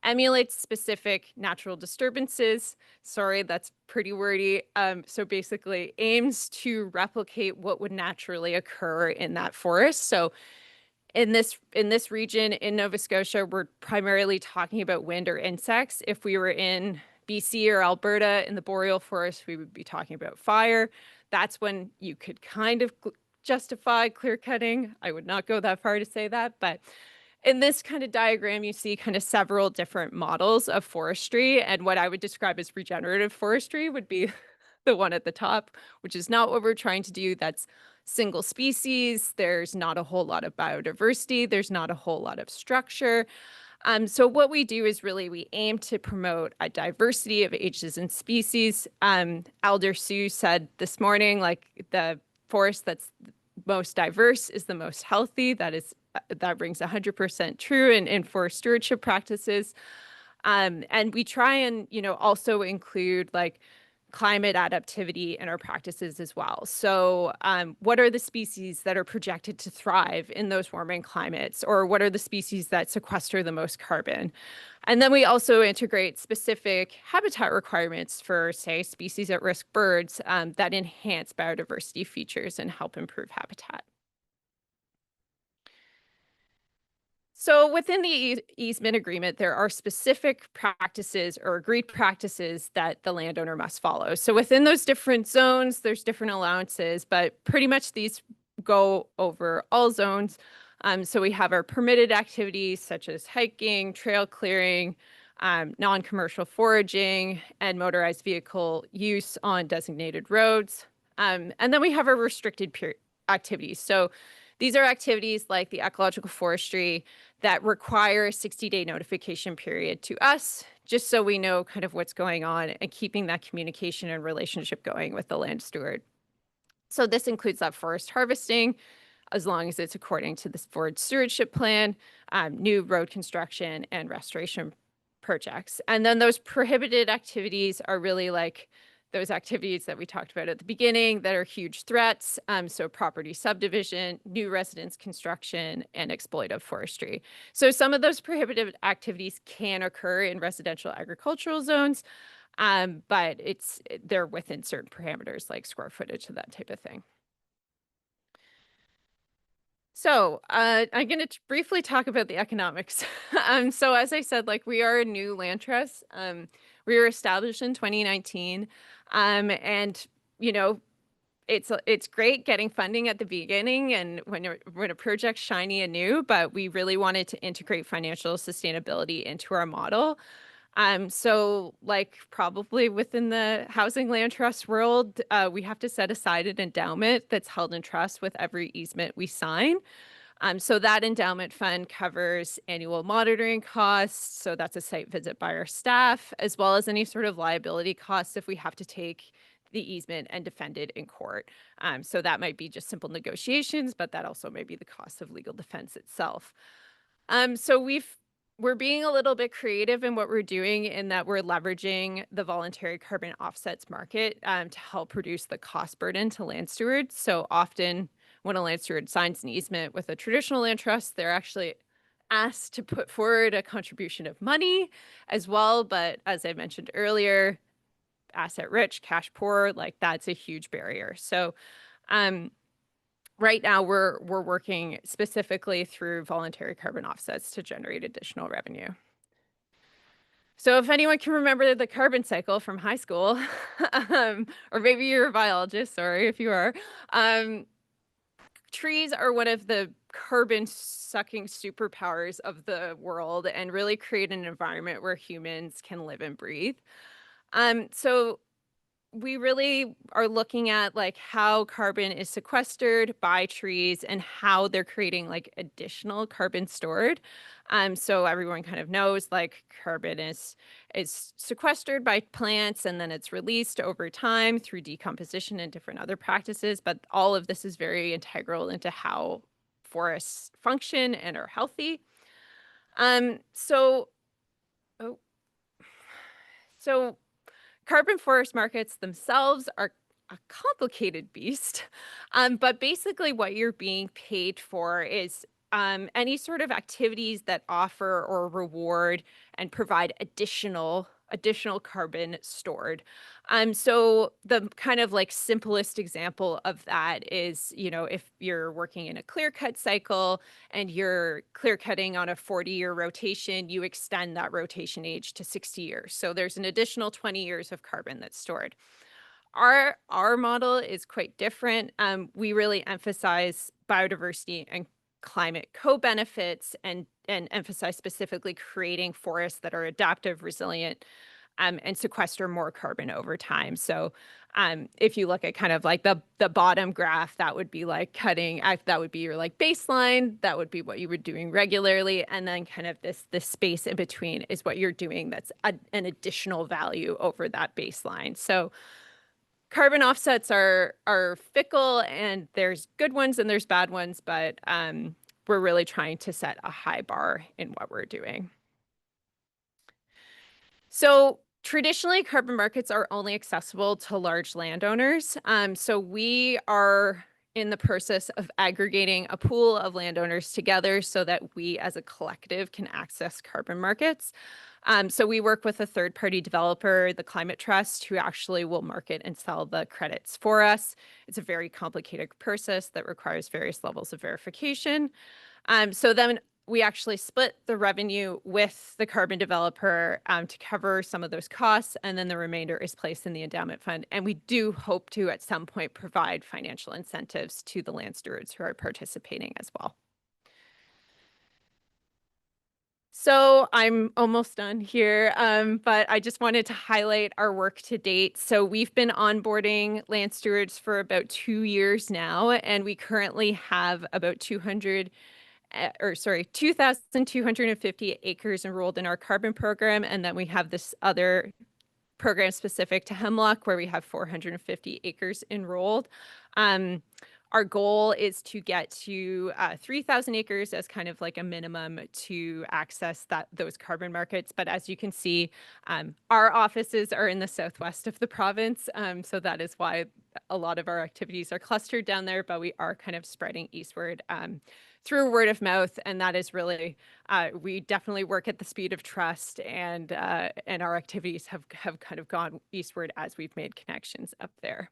emulates specific natural disturbances. Sorry, that's pretty wordy. So basically aims to replicate what would naturally occur in that forest. So in this region in Nova Scotia, we're primarily talking about wind or insects. If we were in BC or Alberta in the boreal forest, we would be talking about fire. That's when you could kind of justify clear cutting. I would not go that far to say that, but in this kind of diagram, you see kind of several different models of forestry, and what I would describe as regenerative forestry would be the one at the top, which is not what we're trying to do. That's single species. There's not a whole lot of biodiversity. There's not a whole lot of structure. So what we do is really we aim to promote a diversity of ages and species. Elder Sue said this morning, like the forest that's most diverse is the most healthy. That rings 100% true in forest stewardship practices. And we try and, also include like climate adaptivity in our practices as well. So what are the species that are projected to thrive in those warming climates, or what are the species that sequester the most carbon? And then we also integrate specific habitat requirements for, say, species at risk birds that enhance biodiversity features and help improve habitat. So within the easement agreement, there are specific practices or agreed practices that the landowner must follow. So within those different zones, there's different allowances, but pretty much these go over all zones. So we have our permitted activities such as hiking, trail clearing, non-commercial foraging, and motorized vehicle use on designated roads. And then we have our restricted activities. So these are activities like the ecological forestry that require a 60-day notification period to us, just so we know kind of what's going on and keeping that communication and relationship going with the land steward. So this includes that forest harvesting, as long as it's according to the forest stewardship plan, new road construction and restoration projects. And then those prohibited activities are really like those activities that we talked about at the beginning that are huge threats. So property subdivision, new residence construction, and exploitive forestry. So some of those prohibited activities can occur in residential agricultural zones, but they're within certain parameters like square footage and that type of thing. So I'm going to briefly talk about the economics. So as I said, like we are a new land trust. We were established in 2019. And, it's great getting funding at the beginning and when a project's shiny and new, but we really wanted to integrate financial sustainability into our model. So like probably within the housing land trust world, we have to set aside an endowment that's held in trust with every easement we sign. So that endowment fund covers annual monitoring costs. So that's a site visit by our staff, as well as any sort of liability costs if we have to take the easement and defend it in court. So that might be just simple negotiations, but that also may be the cost of legal defense itself. So we're being a little bit creative in what we're doing in that we're leveraging the voluntary carbon offsets market to help reduce the cost burden to land stewards. So often when a land steward signs an easement with a traditional land trust, they're actually asked to put forward a contribution of money as well. But as I mentioned earlier, asset rich, cash poor, like that's a huge barrier. So right now we're working specifically through voluntary carbon offsets to generate additional revenue. So if anyone can remember the carbon cycle from high school, or maybe you're a biologist, sorry if you are, trees are one of the carbon sucking superpowers of the world and really create an environment where humans can live and breathe. So we really are looking at like how carbon is sequestered by trees and how they're creating like additional carbon stored. So everyone kind of knows like carbon is sequestered by plants and then it's released over time through decomposition and different other practices. But all of this is very integral into how forests function and are healthy. So carbon forest markets themselves are a complicated beast, but basically what you're being paid for is any sort of activities that offer or reward and provide additional carbon stored. So the kind of like simplest example of that is, if you're working in a clear cut cycle and you're clear cutting on a 40-year rotation, you extend that rotation age to 60 years. So there's an additional 20 years of carbon that's stored. Our model is quite different. We really emphasize biodiversity and climate co-benefits and emphasize specifically creating forests that are adaptive, resilient, and sequester more carbon over time. So if you look at kind of like the bottom graph, that would be like that would be your like baseline. That would be what you were doing regularly. And then kind of this space in between is what you're doing that's an additional value over that baseline. So carbon offsets are fickle, and there's good ones and there's bad ones, but we're really trying to set a high bar in what we're doing. So traditionally, carbon markets are only accessible to large landowners. So we are in the process of aggregating a pool of landowners together so that we as a collective can access carbon markets. So we work with a third-party developer, the Climate Trust, who actually will market and sell the credits for us. It's a very complicated process that requires various levels of verification. So then we actually split the revenue with the carbon developer to cover some of those costs, and then the remainder is placed in the endowment fund. And we do hope to, at some point, provide financial incentives to the land stewards who are participating as well. So I'm almost done here, but I just wanted to highlight our work to date. So we've been onboarding land stewards for about 2 years now, and we currently have about 2,250 acres enrolled in our carbon program. And then we have this other program specific to hemlock where we have 450 acres enrolled. Our goal is to get to 3,000 acres as kind of like a minimum to access those carbon markets. But as you can see, our offices are in the southwest of the province. So that is why a lot of our activities are clustered down there, but we are kind of spreading eastward through word of mouth. And that is really, we definitely work at the speed of trust, and our activities have kind of gone eastward as we've made connections up there.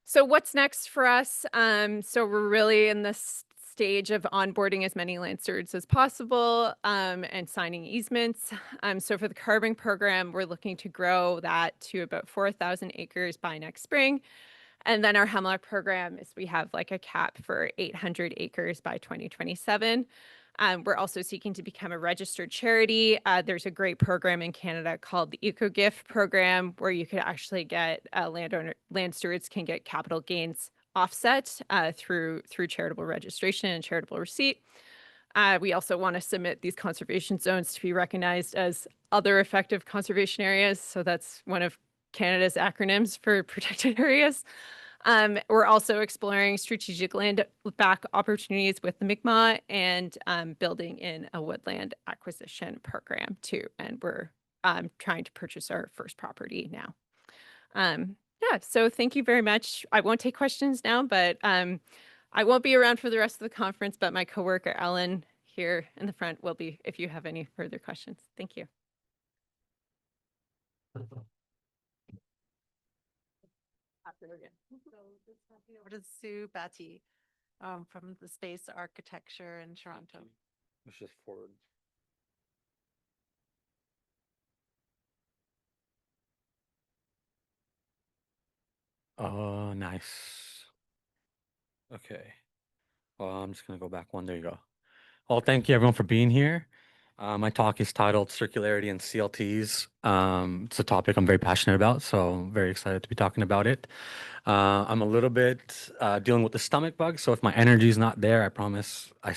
So what's next for us? So we're really in this stage of onboarding as many land stewards as possible and signing easements. So for the carbon program, we're looking to grow that to about 4,000 acres by next spring. And then our hemlock program is we have like a cap for 800 acres by 2027. We're also seeking to become a registered charity. There's a great program in Canada called the Eco Gift program, where you could actually get land stewards can get capital gains offset through charitable registration and charitable receipt. We also want to submit these conservation zones to be recognized as other effective conservation areas. So that's one of Canada's acronyms for protected areas. We're also exploring strategic land back opportunities with the Mi'kmaq and building in a woodland acquisition program too. And we're trying to purchase our first property now. Yeah, so thank you very much. I won't take questions now, but I won't be around for the rest of the conference, but my coworker Ellen here in the front will be if you have any further questions. Thank you. So just passing over to Sue Bhatti from the Space Architecture in Toronto. Let's just forward. Oh, nice. Okay. Well, I'm just gonna go back one. There you go. Well, thank you everyone for being here. My talk is titled Circularity and CLTs. It's a topic I'm very passionate about, so I'm very excited to be talking about it. I'm a little bit dealing with the stomach bug, so if my energy is not there, I promise I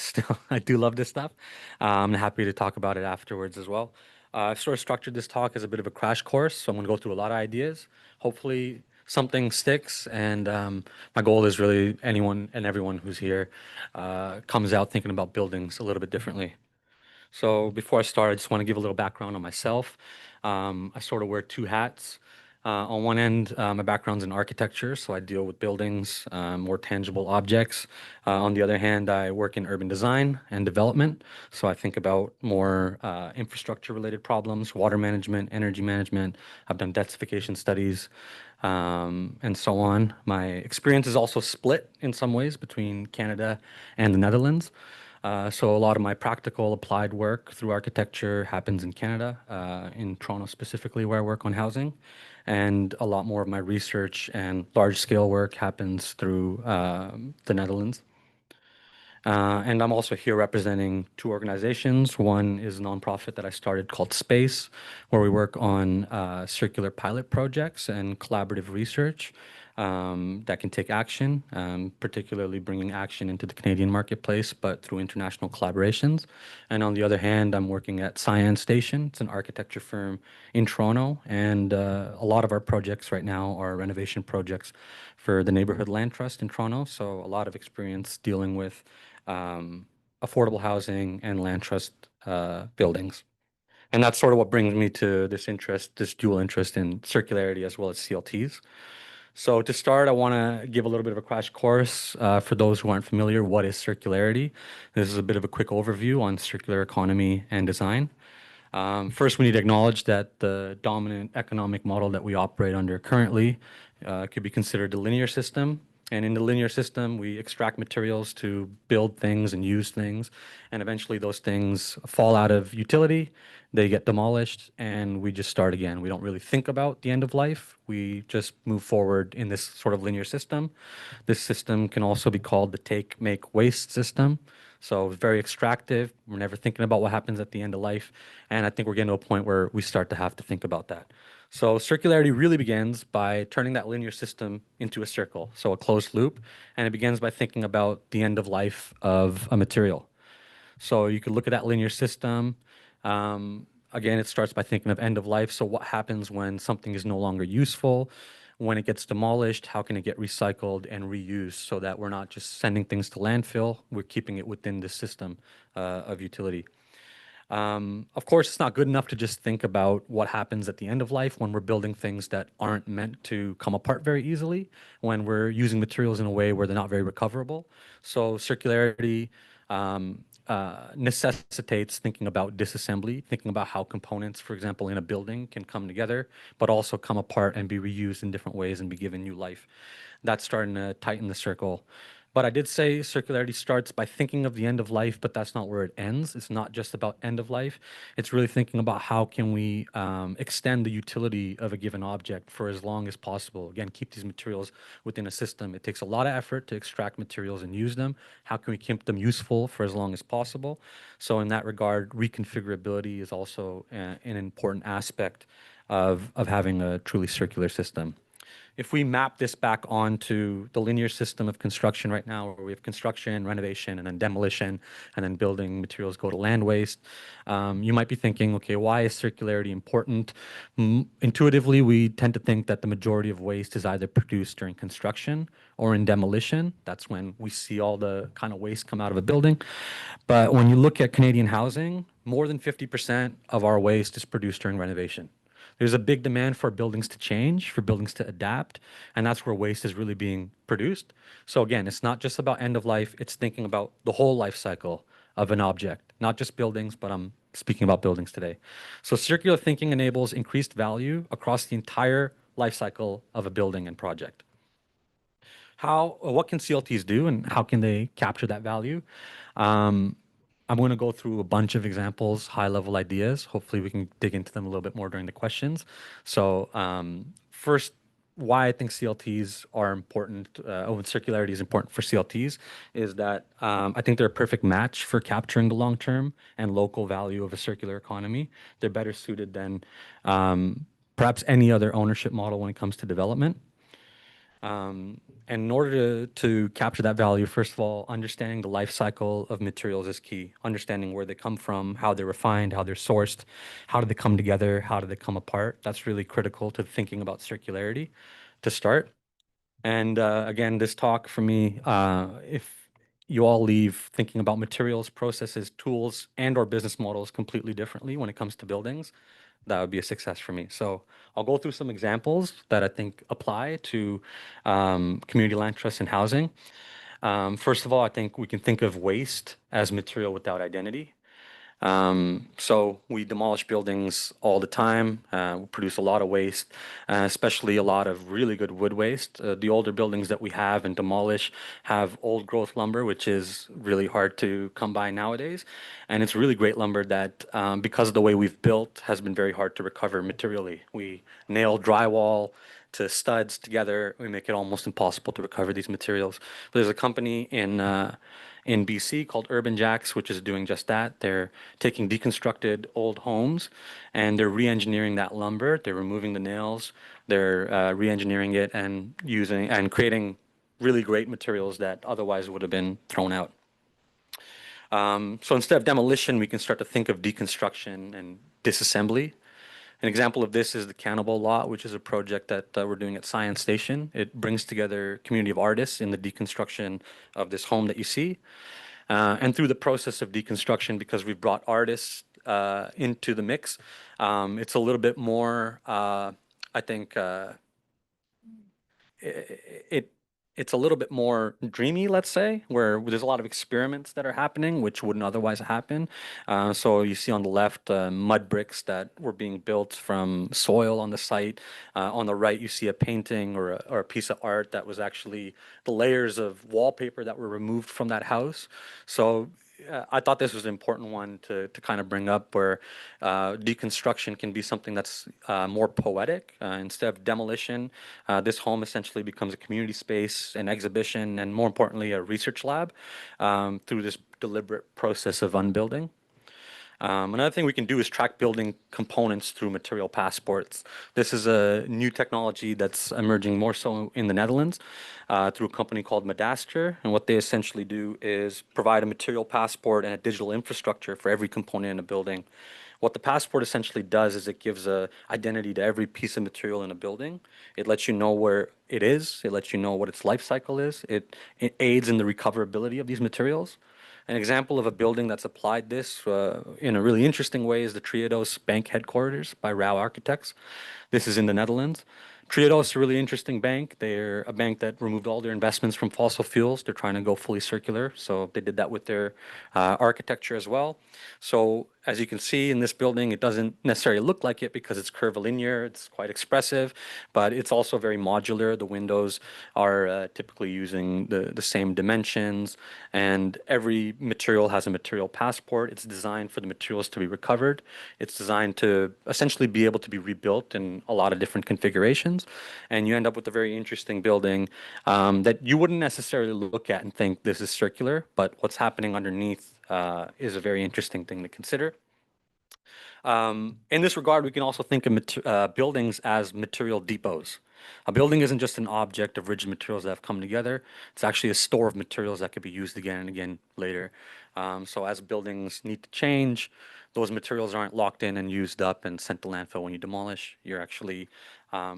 do love this stuff. I'm happy to talk about it afterwards as well. I've sort of structured this talk as a bit of a crash course, so I'm going to go through a lot of ideas. Hopefully something sticks, and my goal is really anyone and everyone who's here comes out thinking about buildings a little bit differently. So before I start, I just want to give a little background on myself. I sort of wear two hats. On one end, my background's in architecture, so I deal with buildings, more tangible objects. On the other hand, I work in urban design and development, so I think about more infrastructure-related problems, water management, energy management. I've done densification studies, and so on. My experience is also split in some ways between Canada and the Netherlands. So a lot of my practical applied work through architecture happens in Canada, in Toronto specifically, where I work on housing. And a lot more of my research and large scale work happens through the Netherlands. And I'm also here representing two organizations. One is a nonprofit that I started called Space, where we work on circular pilot projects and collaborative research that can take action, particularly bringing action into the Canadian marketplace, but through international collaborations. And on the other hand, I'm working at Science Station. It's an architecture firm in Toronto, and a lot of our projects right now are renovation projects for the Neighborhood Land Trust in Toronto. So a lot of experience dealing with affordable housing and land trust buildings. And that's sort of what brings me to this interest, this dual interest in circularity as well as CLTs. So to start, I want to give a little bit of a crash course for those who aren't familiar. What is circularity? This is a bit of a quick overview on circular economy and design. First, we need to acknowledge that the dominant economic model that we operate under currently could be considered a linear system. And in the linear system, we extract materials to build things and use things. And eventually those things fall out of utility, they get demolished, and we just start again. We don't really think about the end of life. We just move forward in this sort of linear system. This system can also be called the take, make, waste system. So it's very extractive. We're never thinking about what happens at the end of life. And I think we're getting to a point where we start to have to think about that. So circularity really begins by turning that linear system into a circle, so a closed loop. And it begins by thinking about the end of life of a material. So you could look at that linear system. Again, it starts by thinking of end of life. So what happens when something is no longer useful? When it gets demolished, how can it get recycled and reused so that we're not just sending things to landfill, we're keeping it within the system of utility. Of course, it's not good enough to just think about what happens at the end of life when we're building things that aren't meant to come apart very easily, when we're using materials in a way where they're not very recoverable. So circularity necessitates thinking about disassembly, thinking about how components, for example, in a building can come together, but also come apart and be reused in different ways and be given new life. That's starting to tighten the circle. But I did say circularity starts by thinking of the end of life, but that's not where it ends. It's not just about end of life. It's really thinking about how can we extend the utility of a given object for as long as possible. Again, keep these materials within a system. It takes a lot of effort to extract materials and use them. How can we keep them useful for as long as possible? So in that regard, reconfigurability is also an important aspect of having a truly circular system. If we map this back onto the linear system of construction right now, where we have construction, renovation, and then demolition, and then building materials go to land waste, you might be thinking, okay, why is circularity important? Intuitively, we tend to think that the majority of waste is either produced during construction or in demolition. That's when we see all the kind of waste come out of a building. But when you look at Canadian housing, more than 50% of our waste is produced during renovation. There's a big demand for buildings to change, for buildings to adapt, and that's where waste is really being produced. So again, it's not just about end of life, it's thinking about the whole life cycle of an object, not just buildings, but I'm speaking about buildings today. So circular thinking enables increased value across the entire life cycle of a building and project. What can CLTs do and how can they capture that value? I'm going to go through a bunch of examples, high-level ideas. Hopefully, we can dig into them a little bit more during the questions. So first, why I think CLTs are important, circularity is important for CLTs, is that I think they're a perfect match for capturing the long-term and local value of a circular economy. They're better suited than perhaps any other ownership model when it comes to development. And in order to capture that value, first of all, understanding the life cycle of materials is key. Understanding where they come from, how they're refined, how they're sourced, how do they come together, how do they come apart. That's really critical to thinking about circularity to start. And again, this talk for me, if you all leave thinking about materials, processes, tools, and or business models completely differently when it comes to buildings, that would be a success for me. So I'll go through some examples that I think apply to community land trusts and housing. First of all, I think we can think of waste as material without identity. So we demolish buildings all the time. We produce a lot of waste, especially a lot of really good wood waste. The older buildings that we have and demolish have old growth lumber, which is really hard to come by nowadays. And it's really great lumber that, because of the way we've built, has been very hard to recover materially. We nail drywall to studs together, we make it almost impossible to recover these materials. But there's a company in BC called Urban Jacks, which is doing just that. They're taking deconstructed old homes and they're re-engineering that lumber. They're removing the nails. They're re-engineering it and using and creating really great materials that otherwise would have been thrown out. So instead of demolition, we can start to think of deconstruction and disassembly. An example of this is the Cannibal Lot, which is a project that we're doing at Science Station. It brings together a community of artists in the deconstruction of this home that you see. And through the process of deconstruction, because we've brought artists into the mix, it's a little bit more, I think, it's a little bit more dreamy, let's say, where there's a lot of experiments that are happening, which wouldn't otherwise happen. So you see on the left mud bricks that were being built from soil on the site. On the right, you see a painting or a piece of art that was actually the layers of wallpaper that were removed from that house. So I thought this was an important one to kind of bring up, where deconstruction can be something that's more poetic. Instead of demolition, this home essentially becomes a community space, an exhibition, and more importantly, a research lab through this deliberate process of unbuilding. Another thing we can do is track building components through material passports. This is a new technology that's emerging more so in the Netherlands through a company called Madaster. And what they essentially do is provide a material passport and a digital infrastructure for every component in a building. What the passport essentially does is it gives a identity to every piece of material in a building. It lets you know where it is. It lets you know what its life cycle is. It aids in the recoverability of these materials. An example of a building that's applied this in a really interesting way is the Triodos Bank headquarters by Rao Architects. This is in the Netherlands. Triodos is a really interesting bank. They're a bank that removed all their investments from fossil fuels. They're trying to go fully circular. So they did that with their architecture as well. So as you can see in this building, it doesn't necessarily look like it because it's curvilinear. It's quite expressive, but it's also very modular. The windows are typically using the same dimensions, and every material has a material passport. It's designed for the materials to be recovered. It's designed to essentially be able to be rebuilt in a lot of different configurations. And you end up with a very interesting building that you wouldn't necessarily look at and think this is circular, but what's happening underneath is a very interesting thing to consider. In this regard, we can also think of buildings as material depots. A building isn't just an object of rigid materials that have come together. It's actually a store of materials that could be used again and again later. So as buildings need to change, those materials aren't locked in and used up and sent to landfill when you demolish. You're actually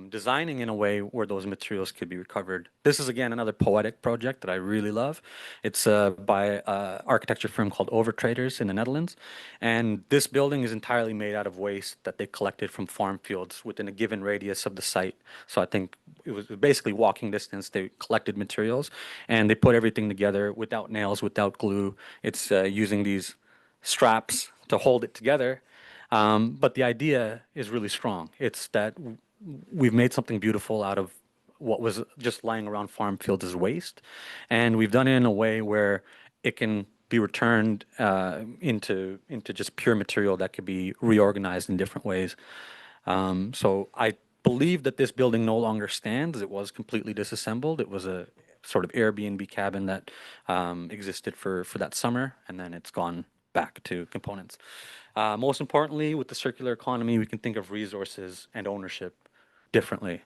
designing in a way where those materials could be recovered. This is, again, another poetic project that I really love. It's by an architecture firm called Overtraders in the Netherlands. And this building is entirely made out of waste that they collected from farm fields within a given radius of the site. So I think it was basically walking distance. They collected materials and they put everything together without nails, without glue. It's using these straps to hold it together. But the idea is really strong. It's that we've made something beautiful out of what was just lying around farm fields as waste. And we've done it in a way where it can be returned into just pure material that could be reorganized in different ways. So I believe that this building no longer stands. It was completely disassembled. It was a sort of Airbnb cabin that existed for that summer, and then it's gone back to components. Most importantly, with the circular economy, we can think of resources and ownership differently.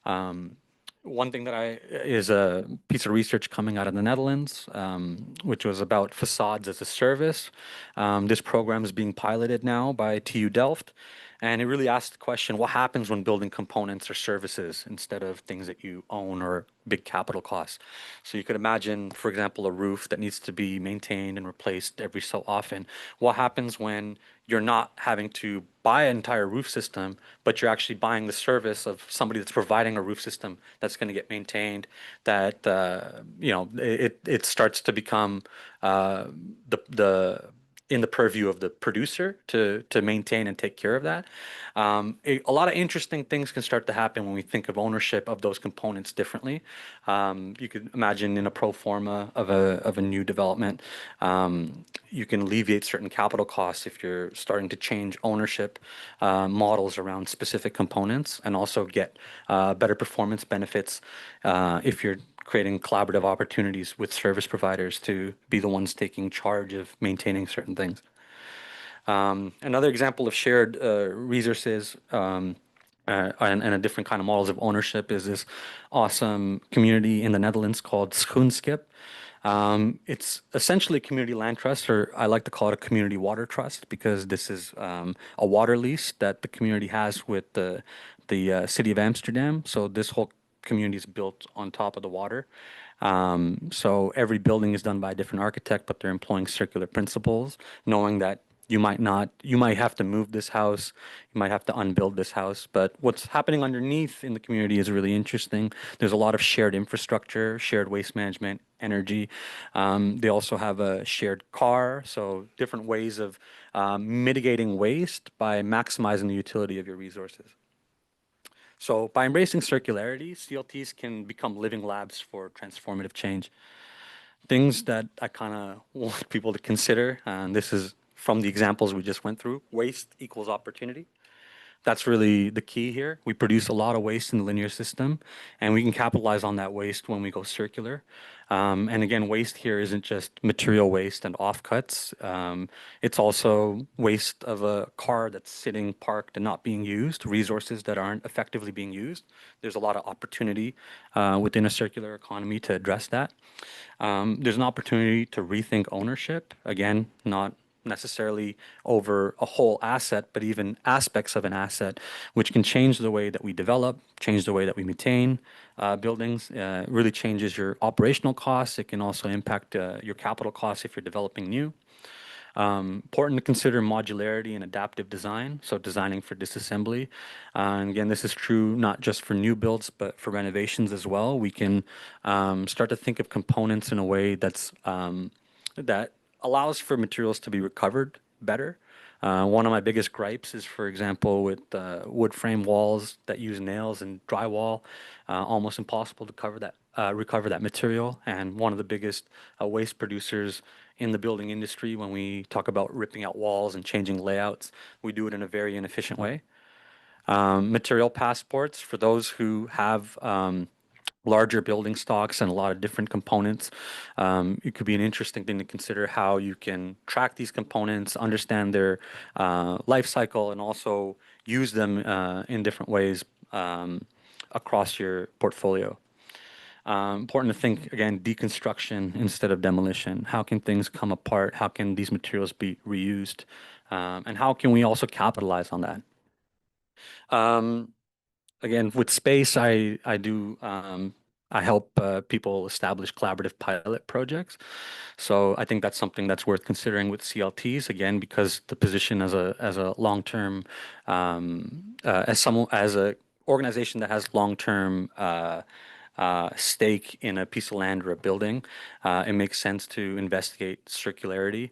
One thing that is a piece of research coming out of the Netherlands, which was about facades as a service. This program is being piloted now by TU Delft. And it really asks the question, what happens when building components or services instead of things that you own or big capital costs? So you could imagine, for example, a roof that needs to be maintained and replaced every so often. What happens when you're not having to buy an entire roof system, but you're actually buying the service of somebody that's providing a roof system that's going to get maintained, that, it starts to become the in the purview of the producer to maintain and take care of that. A lot of interesting things can start to happen when we think of ownership of those components differently. You could imagine in a pro forma of a new development, you can alleviate certain capital costs if you're starting to change ownership models around specific components, and also get better performance benefits if you're creating collaborative opportunities with service providers to be the ones taking charge of maintaining certain things. Another example of shared resources and a different kind of models of ownership is this awesome community in the Netherlands called Schoonskip. It's essentially a community land trust, or I like to call it a community water trust, because this is a water lease that the community has with the city of Amsterdam. So this whole community is built on top of the water. So every building is done by a different architect, but they're employing circular principles, knowing that you might have to move this house, you might have to unbuild this house, but what's happening underneath in the community is really interesting. There's a lot of shared infrastructure, shared waste management, energy. They also have a shared car, so different ways of mitigating waste by maximizing the utility of your resources. So by embracing circularity, CLTs can become living labs for transformative change. Things that I kind of want people to consider, and this is from the examples we just went through: waste equals opportunity. That's really the key here. We produce a lot of waste in the linear system, and we can capitalize on that waste when we go circular. And again, waste here isn't just material waste and offcuts. It's also waste of a car that's sitting parked and not being used, resources that aren't effectively being used. There's a lot of opportunity within a circular economy to address that. There's an opportunity to rethink ownership. Again, not necessarily over a whole asset, but even aspects of an asset, which can change the way that we develop, change the way that we maintain buildings. Really changes your operational costs. It can also impact your capital costs if you're developing new. Important to consider modularity and adaptive design, so designing for disassembly. And again, this is true not just for new builds, but for renovations as well. We can start to think of components in a way that allows for materials to be recovered better. One of my biggest gripes is, for example, with wood frame walls that use nails and drywall, almost impossible to recover that material. And one of the biggest waste producers in the building industry, when we talk about ripping out walls and changing layouts, we do it in a very inefficient way. Material passports for those who have larger building stocks and a lot of different components. It could be an interesting thing to consider how you can track these components, understand their life cycle, and also use them in different ways across your portfolio. Important to think, again, deconstruction instead of demolition. How can things come apart? How can these materials be reused? And how can we also capitalize on that? Again, with space, I help people establish collaborative pilot projects. So I think that's something that's worth considering with CLTs, again, because the position as a long-term as a organization that has long-term stake in a piece of land or a building, it makes sense to investigate circularity,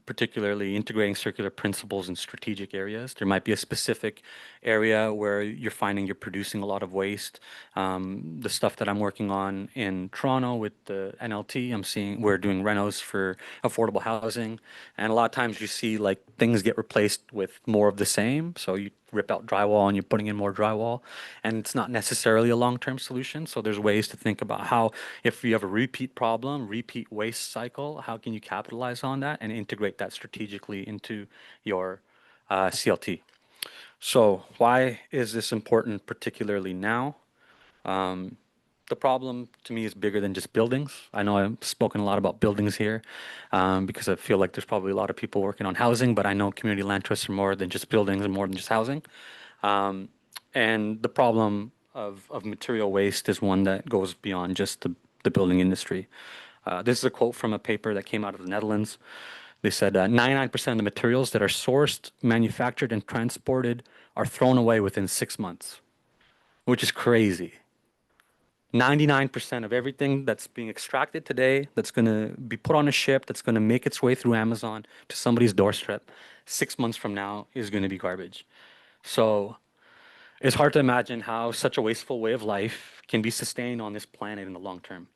particularly integrating circular principles in strategic areas. There might be a specific area where you're finding you're producing a lot of waste. The stuff that I'm working on in Toronto with the NLT, I'm seeing we're doing renos for affordable housing, and a lot of times you see like things get replaced with more of the same. So you rip out drywall and you're putting in more drywall, and it's not necessarily a long-term solution. So there's ways to think about how, if you have a repeat problem, repeat waste cycle, how can you capitalize on that and integrate that strategically into your CLT. So why is this important, particularly now? The problem to me is bigger than just buildings. I know I've spoken a lot about buildings here because I feel like there's probably a lot of people working on housing, but I know community land trusts are more than just buildings and more than just housing. And the problem of material waste is one that goes beyond just the building industry. This is a quote from a paper that came out of the Netherlands. They said 99% of the materials that are sourced, manufactured, and transported are thrown away within 6 months, which is crazy. 99% of everything that's being extracted today, that's going to be put on a ship, that's going to make its way through Amazon to somebody's doorstep, 6 months from now is going to be garbage. So it's hard to imagine how such a wasteful way of life can be sustained on this planet in the long term.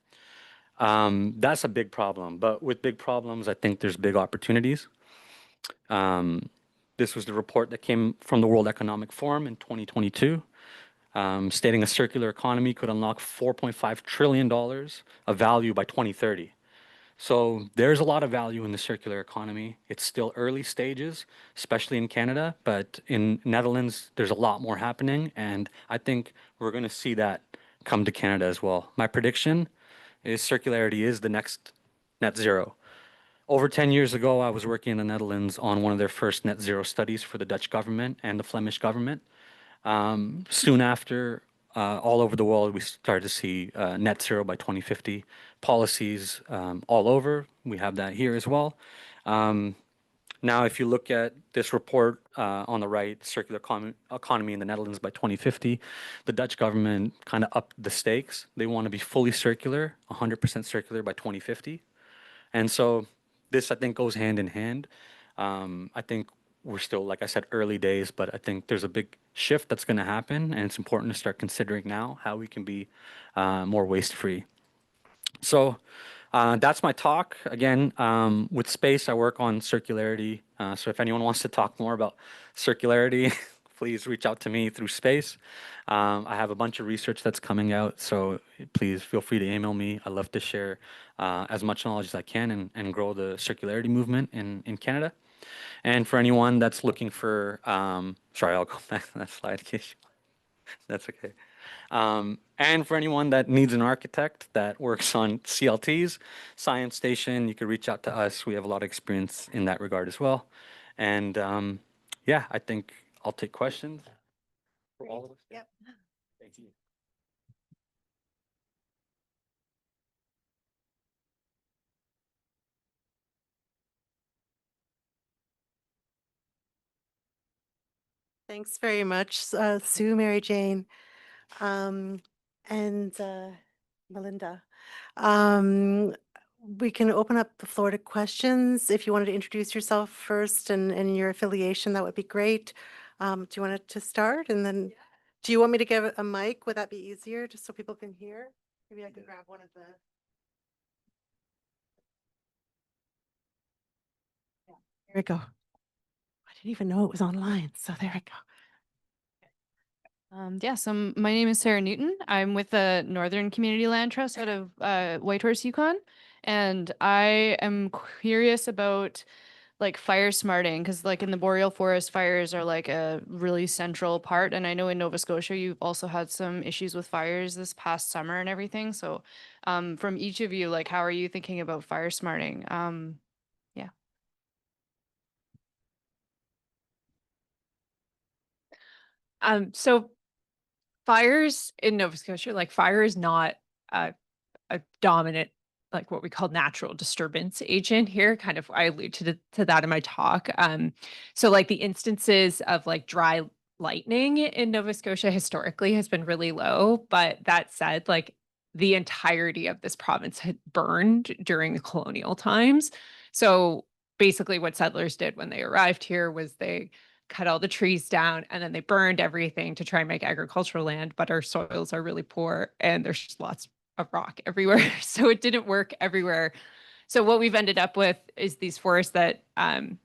That's a big problem. But with big problems, I think there's big opportunities. This was the report that came from the World Economic Forum in 2022. Stating a circular economy could unlock $4.5 trillion of value by 2030. So there's a lot of value in the circular economy. It's still early stages, especially in Canada, but in Netherlands, there's a lot more happening. And I think we're going to see that come to Canada as well. My prediction is circularity is the next net zero. Over 10 years ago, I was working in the Netherlands on one of their first net zero studies for the Dutch government and the Flemish government. Soon after, all over the world, we started to see net zero by 2050 policies all over. We have that here as well. Now, if you look at this report on the right, circular economy in the Netherlands by 2050, the Dutch government kind of upped the stakes. They want to be fully circular, 100% circular by 2050. And so this, I think, goes hand in hand. I think we're still, like I said, early days, but I think there's a big shift that's going to happen, and it's important to start considering now how we can be more waste-free. So that's my talk. Again, with space, I work on circularity. So if anyone wants to talk more about circularity, please reach out to me through space. I have a bunch of research that's coming out, so please feel free to email me. I love to share as much knowledge as I can and grow the circularity movement in Canada. And for anyone that's looking for, sorry, I'll go back to that slide in case that's okay. And for anyone that needs an architect that works on CLTs, Science Station, you can reach out to us. We have a lot of experience in that regard as well. And yeah, I think I'll take questions for all of us. Yep. Thank you. Thanks very much, Sue, Mary Jane, and Melinda. We can open up the floor to questions. If you wanted to introduce yourself first and your affiliation, that would be great. Do you want to start? And then, do you want me to give a mic? Would that be easier, just so people can hear? Maybe I could grab one of the. Yeah, here we go. I didn't even know it was online, so there we go. Yeah, so my name is Sarah Newton. I'm with the Northern Community Land Trust out of Whitehorse, Yukon. And I am curious about like fire smarting, because like in the boreal forest, fires are like a really central part. And I know in Nova Scotia, you've also had some issues with fires this past summer and everything. So from each of you, like, how are you thinking about fire smarting? Yeah. So fires in Nova Scotia, like fire is not a dominant, like what we call natural disturbance agent here. Kind of, I allude to that in my talk. So like the instances of like dry lightning in Nova Scotia historically has been really low. But that said, like the entirety of this province had burned during the colonial times. So basically what settlers did when they arrived here was they cut all the trees down and then they burned everything to try and make agricultural land, but our soils are really poor and there's just lots of rock everywhere. So it didn't work everywhere. So what we've ended up with is these forests that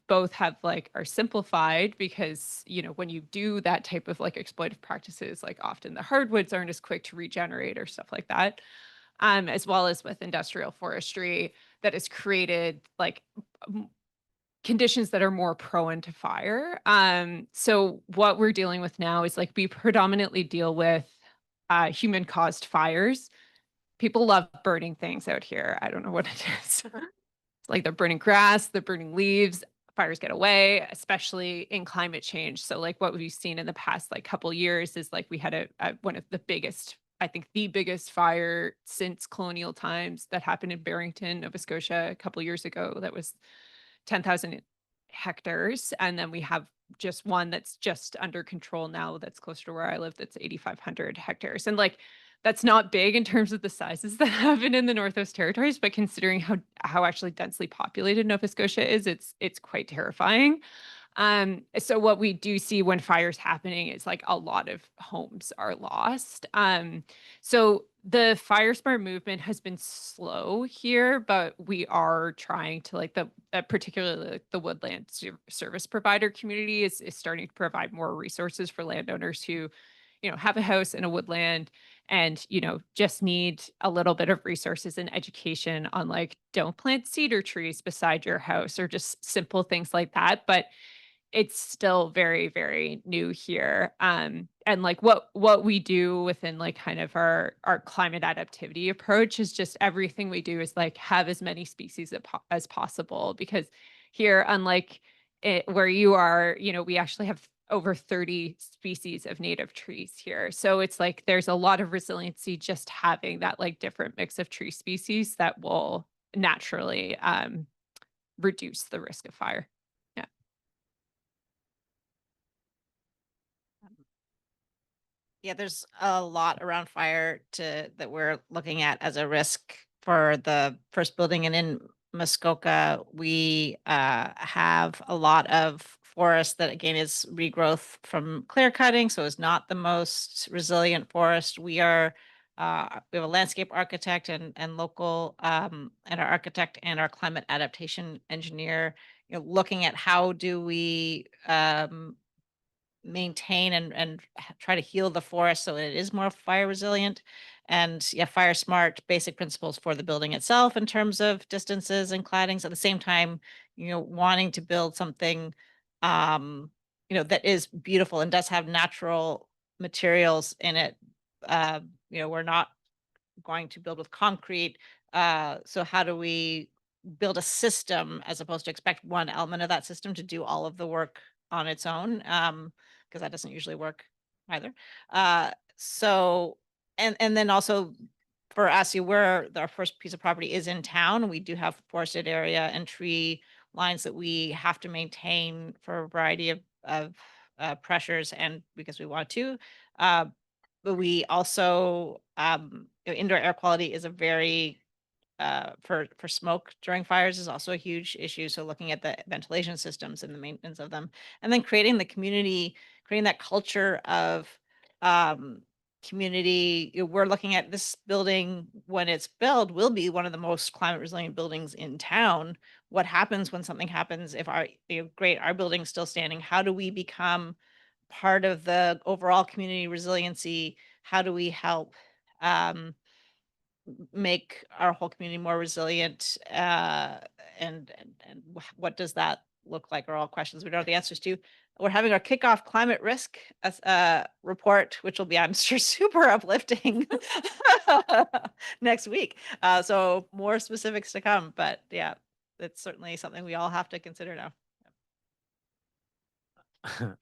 both have like are simplified because, you know, when you do that type of like exploitive practices, like often the hardwoods aren't as quick to regenerate or stuff like that, as well as with industrial forestry that has created like conditions that are more prone to fire. So what we're dealing with now is like we predominantly deal with human caused fires. People love burning things out here. I don't know what it is. It's like they're burning grass, they're burning leaves, fires get away, especially in climate change. So like what we've seen in the past like couple years is like we had one of the biggest, I think the biggest fire since colonial times that happened in Barrington, Nova Scotia a couple years ago. That was 10,000 hectares. And then we have just one that's just under control now that's closer to where I live, that's 8,500 hectares. And like that's not big in terms of the sizes that happen in the Northwest Territories, but considering how actually densely populated Nova Scotia is, it's quite terrifying. So what we do see when fire's happening is like a lot of homes are lost. So the Fire Smart movement has been slow here, but we are trying to like particularly like the woodland service provider community is starting to provide more resources for landowners who, have a house in a woodland and, just need a little bit of resources and education on like, don't plant cedar trees beside your house or just simple things like that. But it's still very, very new here. And like what we do within like kind of our climate adaptivity approach is just everything we do is like have as many species as possible, because here, unlike where you are, we actually have over 30 species of native trees here. So it's like there's a lot of resiliency just having that like different mix of tree species that will naturally reduce the risk of fire. Yeah. Yeah, there's a lot around fire that we're looking at as a risk for the first building. And in Muskoka, we have a lot of forest that again is regrowth from clear cutting, so it's not the most resilient forest. We have a landscape architect and local and our architect and our climate adaptation engineer, looking at how do we maintain and try to heal the forest so it is more fire resilient. And yeah, fire smart basic principles for the building itself in terms of distances and claddings, at the same time, wanting to build something that is beautiful and does have natural materials in it. We're not going to build with concrete. So how do we build a system as opposed to expect one element of that system to do all of the work on its own? Because that doesn't usually work either. So, and then also for us, where our first piece of property is in town, we do have forested area and tree lines that we have to maintain for a variety of pressures and because we want to. But we also indoor air quality is a very for smoke during fires is also a huge issue. So looking at the ventilation systems and the maintenance of them, and then creating the community, creating that culture of community. We're looking at this building when it's built will be one of the most climate resilient buildings in town. What happens when something happens if our building's still standing? How do we become part of the overall community resiliency? How do we help make our whole community more resilient? And what does that look like are all questions we don't have the answers to. We're having our kickoff climate risk report, which will be, I'm sure, super uplifting next week. So more specifics to come, but yeah, it's certainly something we all have to consider now.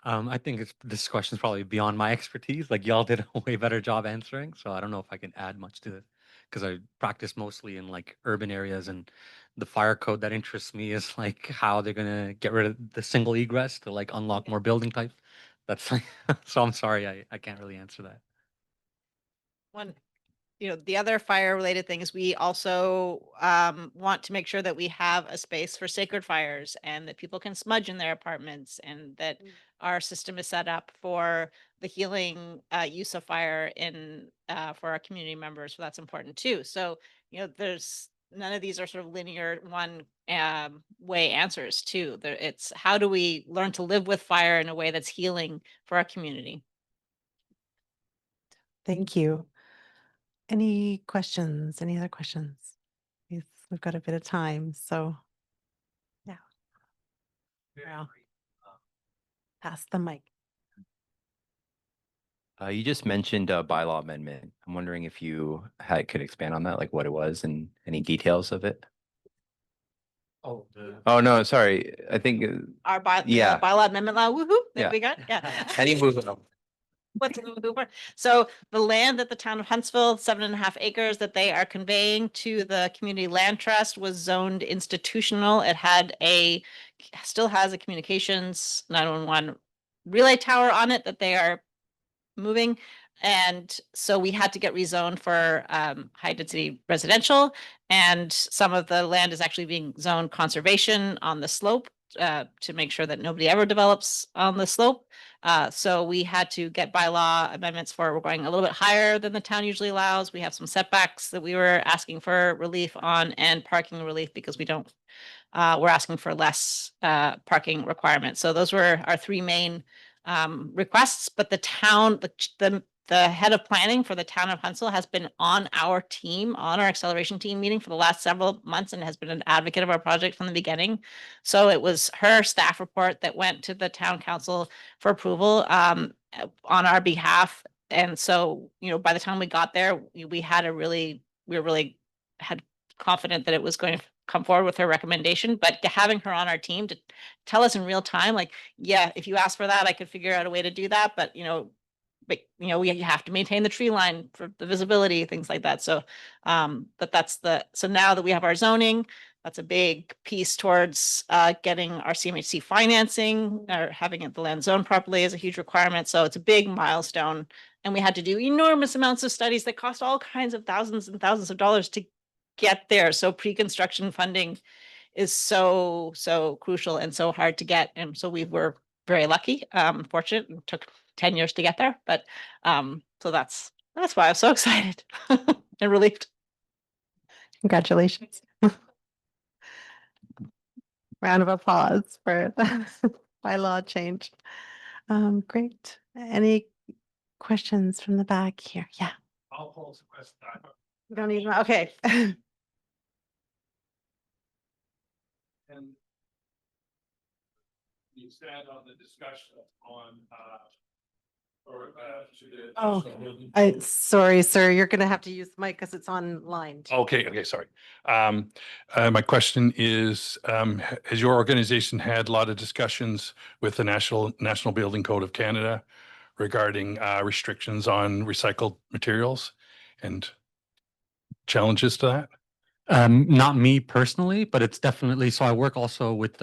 I think this question is probably beyond my expertise. Like y'all did a way better job answering, so I don't know if I can add much to it because I practice mostly in like urban areas, and the fire code that interests me is like how they're gonna get rid of the single egress to like unlock more building types. That's like so I'm sorry, I can't really answer that. One, the other fire related thing is we also want to make sure that we have a space for sacred fires and that people can smudge in their apartments, and that our system is set up for the healing use of fire in for our community members. So that's important too. So, there's none of these are sort of linear one way answers too. It's how do we learn to live with fire in a way that's healing for our community? Thank you. Any questions? Any other questions? We've got a bit of time, so yeah. Well, pass the mic. You just mentioned a bylaw amendment. I'm wondering if you could expand on that, like what it was and any details of it. Oh, Oh no, sorry. I think Our Yeah. bylaw amendment law. Woohoo! That Yeah. we got. Yeah. any movement. What's so the land that the town of Huntsville, 7.5 acres that they are conveying to the community land trust was zoned institutional. It still has a communications 911 relay tower on it that they are moving. And so we had to get rezoned for high density residential, and some of the land is actually being zoned conservation on the slope to make sure that nobody ever develops on the slope. So we had to get bylaw amendments for, we're going a little bit higher than the town usually allows. We have some setbacks that we were asking for relief on, and parking relief because we don't, we're asking for less parking requirements. So those were our three main requests, but the town, the head of planning for the town of Huntsville has been on our team, on our acceleration team meeting for the last several months, and has been an advocate of our project from the beginning. So it was her staff report that went to the town council for approval on our behalf. And so, you know, by the time we got there, we were really had confident that it was going to come forward with her recommendation, but having her on our team to tell us in real time, like, yeah, if you ask for that, I could figure out a way to do that. But, you know, you have to maintain the tree line for the visibility, things like that. So, so now that we have our zoning, that's a big piece towards getting our CMHC financing, or having it the land zone properly is a huge requirement. So it's a big milestone. And we had to do enormous amounts of studies that cost all kinds of thousands and thousands of dollars to get there. So pre-construction funding is so crucial and so hard to get. And so we were very lucky, fortunate. It took 10 years to get there, but so that's why I'm so excited and relieved. Congratulations. Round of applause for the bylaw change. Great. Any questions from the back here? Yeah. I'll pose a question. You don't even, okay. And you stand on the discussion on, or, to the. Oh, national building code. Sorry, sir, you're gonna have to use the mic because it's online. Okay, sorry. My question is, has your organization had a lot of discussions with the National Building Code of Canada regarding restrictions on recycled materials and challenges to that? Not me personally, but it's definitely, so I work also with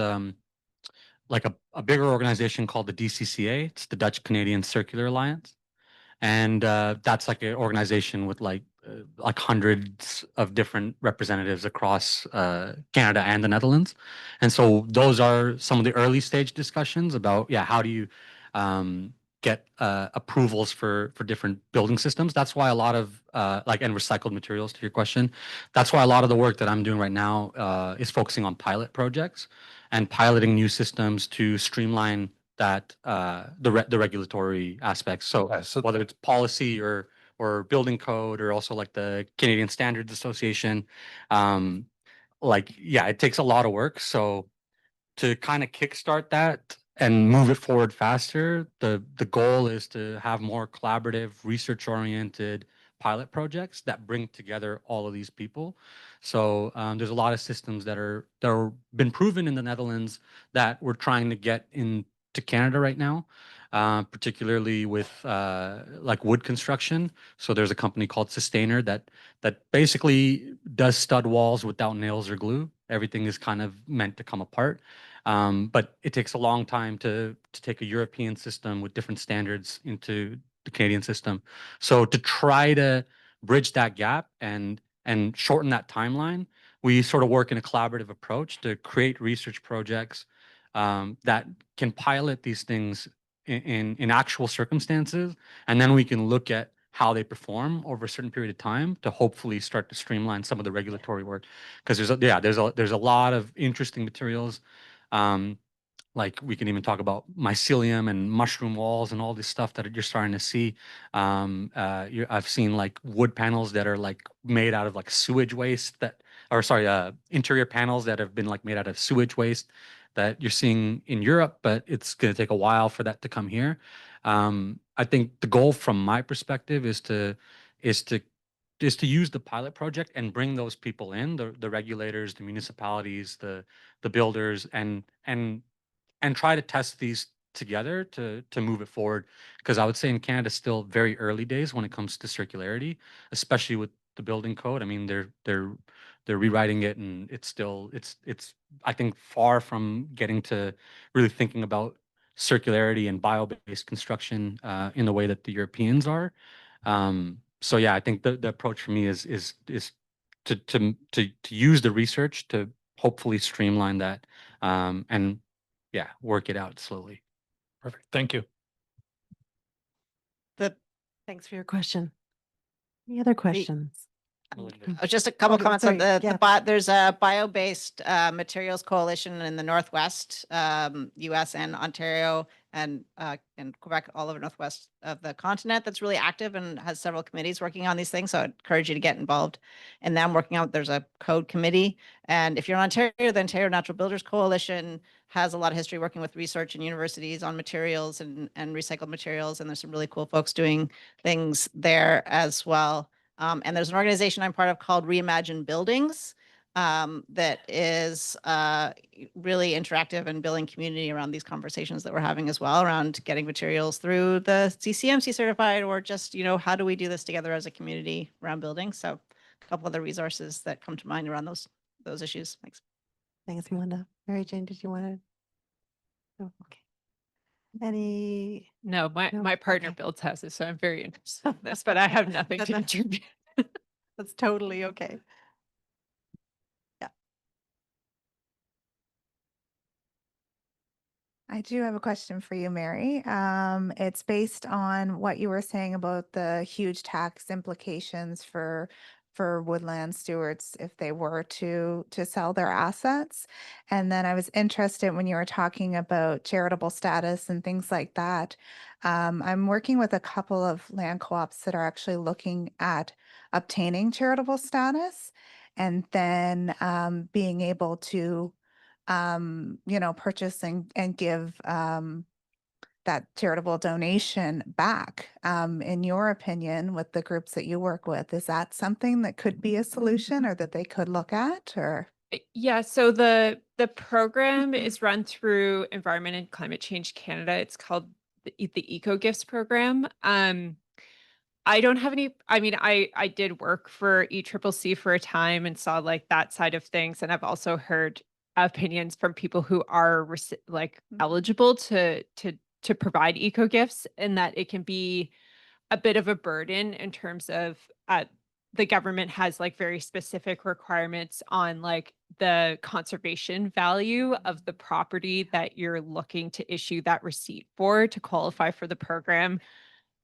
like a bigger organization called the DCCA. It's the Dutch Canadian Circular Alliance. And that's like an organization with like hundreds of different representatives across Canada and the Netherlands. And so those are some of the early stage discussions about, yeah, how do you get approvals for different building systems. That's why a lot of and recycled materials, to your question, that's why a lot of the work that I'm doing right now is focusing on pilot projects and piloting new systems to streamline that the regulatory aspects. So whether it's policy or building code, or also like the Canadian Standards Association, it takes a lot of work. So to kind of kickstart that and move it forward faster, the goal is to have more collaborative, research-oriented pilot projects that bring together all of these people. So there's a lot of systems that are been proven in the Netherlands that we're trying to get into Canada right now, particularly with like wood construction. So there's a company called Sustainer that basically does stud walls without nails or glue. Everything is kind of meant to come apart. But it takes a long time to take a European system with different standards into the Canadian system. So to try to bridge that gap and shorten that timeline, we sort of work in a collaborative approach to create research projects that can pilot these things in actual circumstances, and then we can look at how they perform over a certain period of time to hopefully start to streamline some of the regulatory work. Because there's a lot of interesting materials. Like we can even talk about mycelium and mushroom walls and all this stuff that you're starting to see. I've seen like wood panels that are like made out of like sewage waste interior panels that have been like made out of sewage waste that you're seeing in Europe, but it's going to take a while for that to come here. I think the goal from my perspective is to use the pilot project and bring those people in, the regulators, the municipalities, the builders, and try to test these together to move it forward. Because I would say in Canada, still very early days when it comes to circularity, especially with the building code. I mean, they're rewriting it, and it's I think far from getting to really thinking about circularity and bio-based construction in the way that the Europeans are. So yeah, I think the approach for me is to use the research to hopefully streamline that and yeah, work it out slowly. Perfect. Thank you. Thanks for your question. Any other questions? Melinda. Just a couple Okay, comments on sorry, yeah. there's a bio-based materials coalition in the Northwest, US and Ontario and Quebec, all over Northwest of the continent, that's really active and has several committees working on these things. So I'd encourage you to get involved in them working out. There's a code committee. And if you're in Ontario, the Ontario Natural Builders Coalition has a lot of history working with research and universities on materials and recycled materials. And there's some really cool folks doing things there as well. And there's an organization I'm part of called Reimagine Buildings that is really interactive and building community around these conversations that we're having as well, around getting materials through the CCMC certified, or just, how do we do this together as a community around buildings? So a couple other resources that come to mind around those issues. Thanks. Thanks, Melinda. Mary Jane, did you want to? Oh, okay. Any? No, my No? partner Okay. builds houses, so I'm very interested in this, but I have nothing to That's- contribute. That's totally okay. I do have a question for you, Mary. It's based on what you were saying about the huge tax implications for woodland stewards if they were to sell their assets. And then I was interested when you were talking about charitable status and things like that. I'm working with a couple of land co-ops that are actually looking at obtaining charitable status and then being able to purchase and give that charitable donation back. In your opinion, with the groups that you work with, is that something that could be a solution or that they could look at? Or Yeah, so the program is run through Environment and Climate Change Canada. It's called the Eco Gifts program. I don't have any, I mean, I did work for ECCC for a time and saw like that side of things. And I've also heard opinions from people who are eligible to provide eco gifts, and that it can be a bit of a burden in terms of the government has like very specific requirements on like the conservation value of the property that you're looking to issue that receipt for to qualify for the program,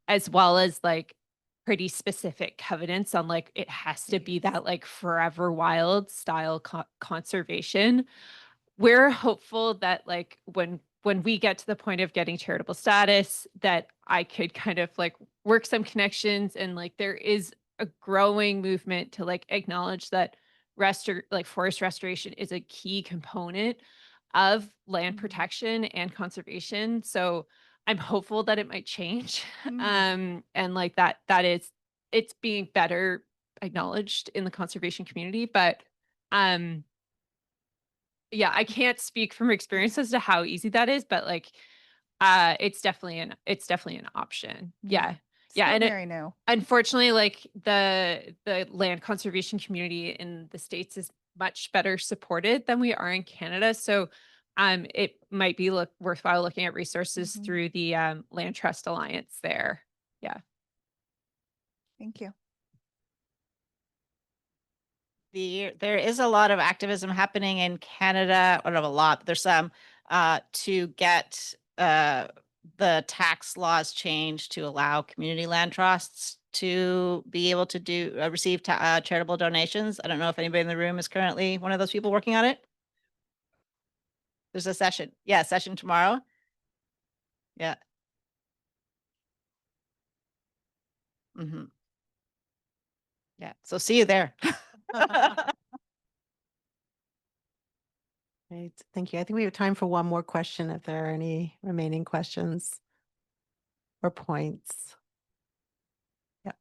as well as like pretty specific covenants on like it has to be that like forever wild style conservation. We're hopeful that like when we get to the point of getting charitable status, that I could kind of like work some connections, and like there is a growing movement to like acknowledge that forest restoration is a key component of land protection and conservation. So I'm hopeful that it might change. And like it's being better acknowledged in the conservation community. But yeah, I can't speak from experience as to how easy that is, but like it's definitely an option. Yeah. still And very new. unfortunately, like the land conservation community in the States is much better supported than we are in Canada. So it might be worthwhile looking at resources through the Land Trust Alliance there. Yeah. Thank you. There is a lot of activism happening in Canada, or not a lot, but there's some to get the tax laws changed to allow community land trusts to be able to receive charitable donations. I don't know if anybody in the room is currently one of those people working on it. There's a session. Yeah, session tomorrow. Yeah. Yeah. So see you there. Great, thank you. I think we have time for one more question if there are any remaining questions or points. Yeah.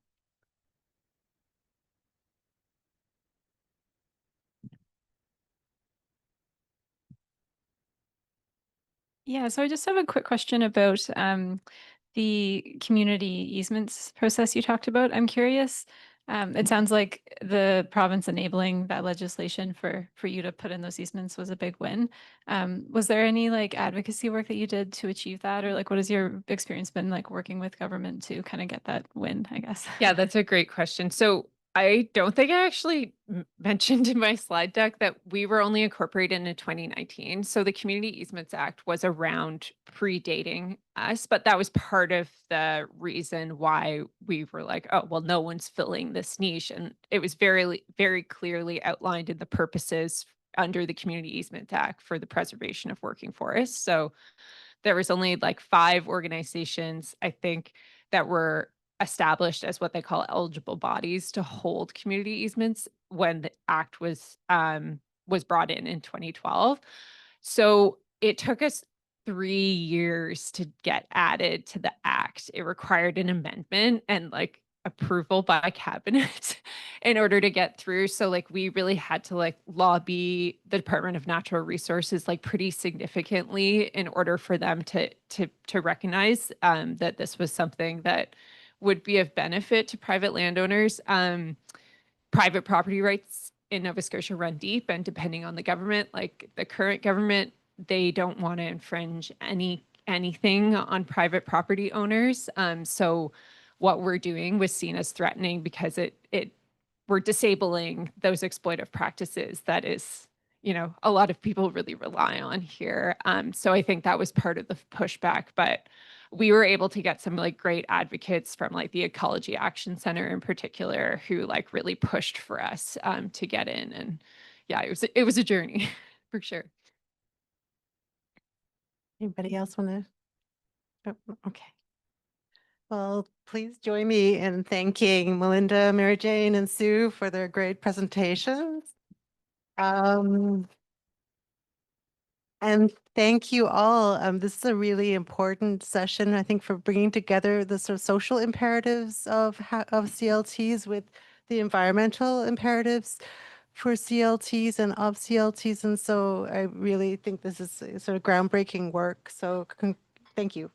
Yeah, so I just have a quick question about the community easements process you talked about. I'm curious, It sounds like the province enabling that legislation for you to put in those easements was a big win. Was there any like advocacy work that you did to achieve that, or like what has your experience been like working with government to kind of get that win, I guess? Yeah, that's a great question. So I don't think I actually mentioned in my slide deck that we were only incorporated in 2019. So the Community Easements Act was around predating us, but that was part of the reason why we were like, oh, well, no one's filling this niche. And it was very clearly outlined in the purposes under the Community Easement Act for the preservation of working forests. So there was only like 5 organizations, I think, that were established as what they call eligible bodies to hold community easements when the act was brought in 2012. So it took us 3 years to get added to the act. It required an amendment and like approval by cabinet in order to get through. So like we really had to like lobby the Department of Natural Resources like pretty significantly in order for them to recognize that this was something that would be of benefit to private landowners. Private property rights in Nova Scotia run deep, and depending on the government, like the current government, they don't want to infringe anything on private property owners. So what we're doing was seen as threatening because we're disabling those exploitive practices that is, a lot of people really rely on here. So I think that was part of the pushback, but we were able to get some like great advocates from like the Ecology Action Center in particular who like really pushed for us to get in. And yeah, it was a journey for sure. Anybody else want to? Okay. Well, please join me in thanking Melinda, Mary Jane, and Sue for their great presentations. And thank you all. This is a really important session, I think, for bringing together the sort of social imperatives of CLTs with the environmental imperatives for CLTs and of CLTs. And so I really think this is sort of groundbreaking work. So thank you.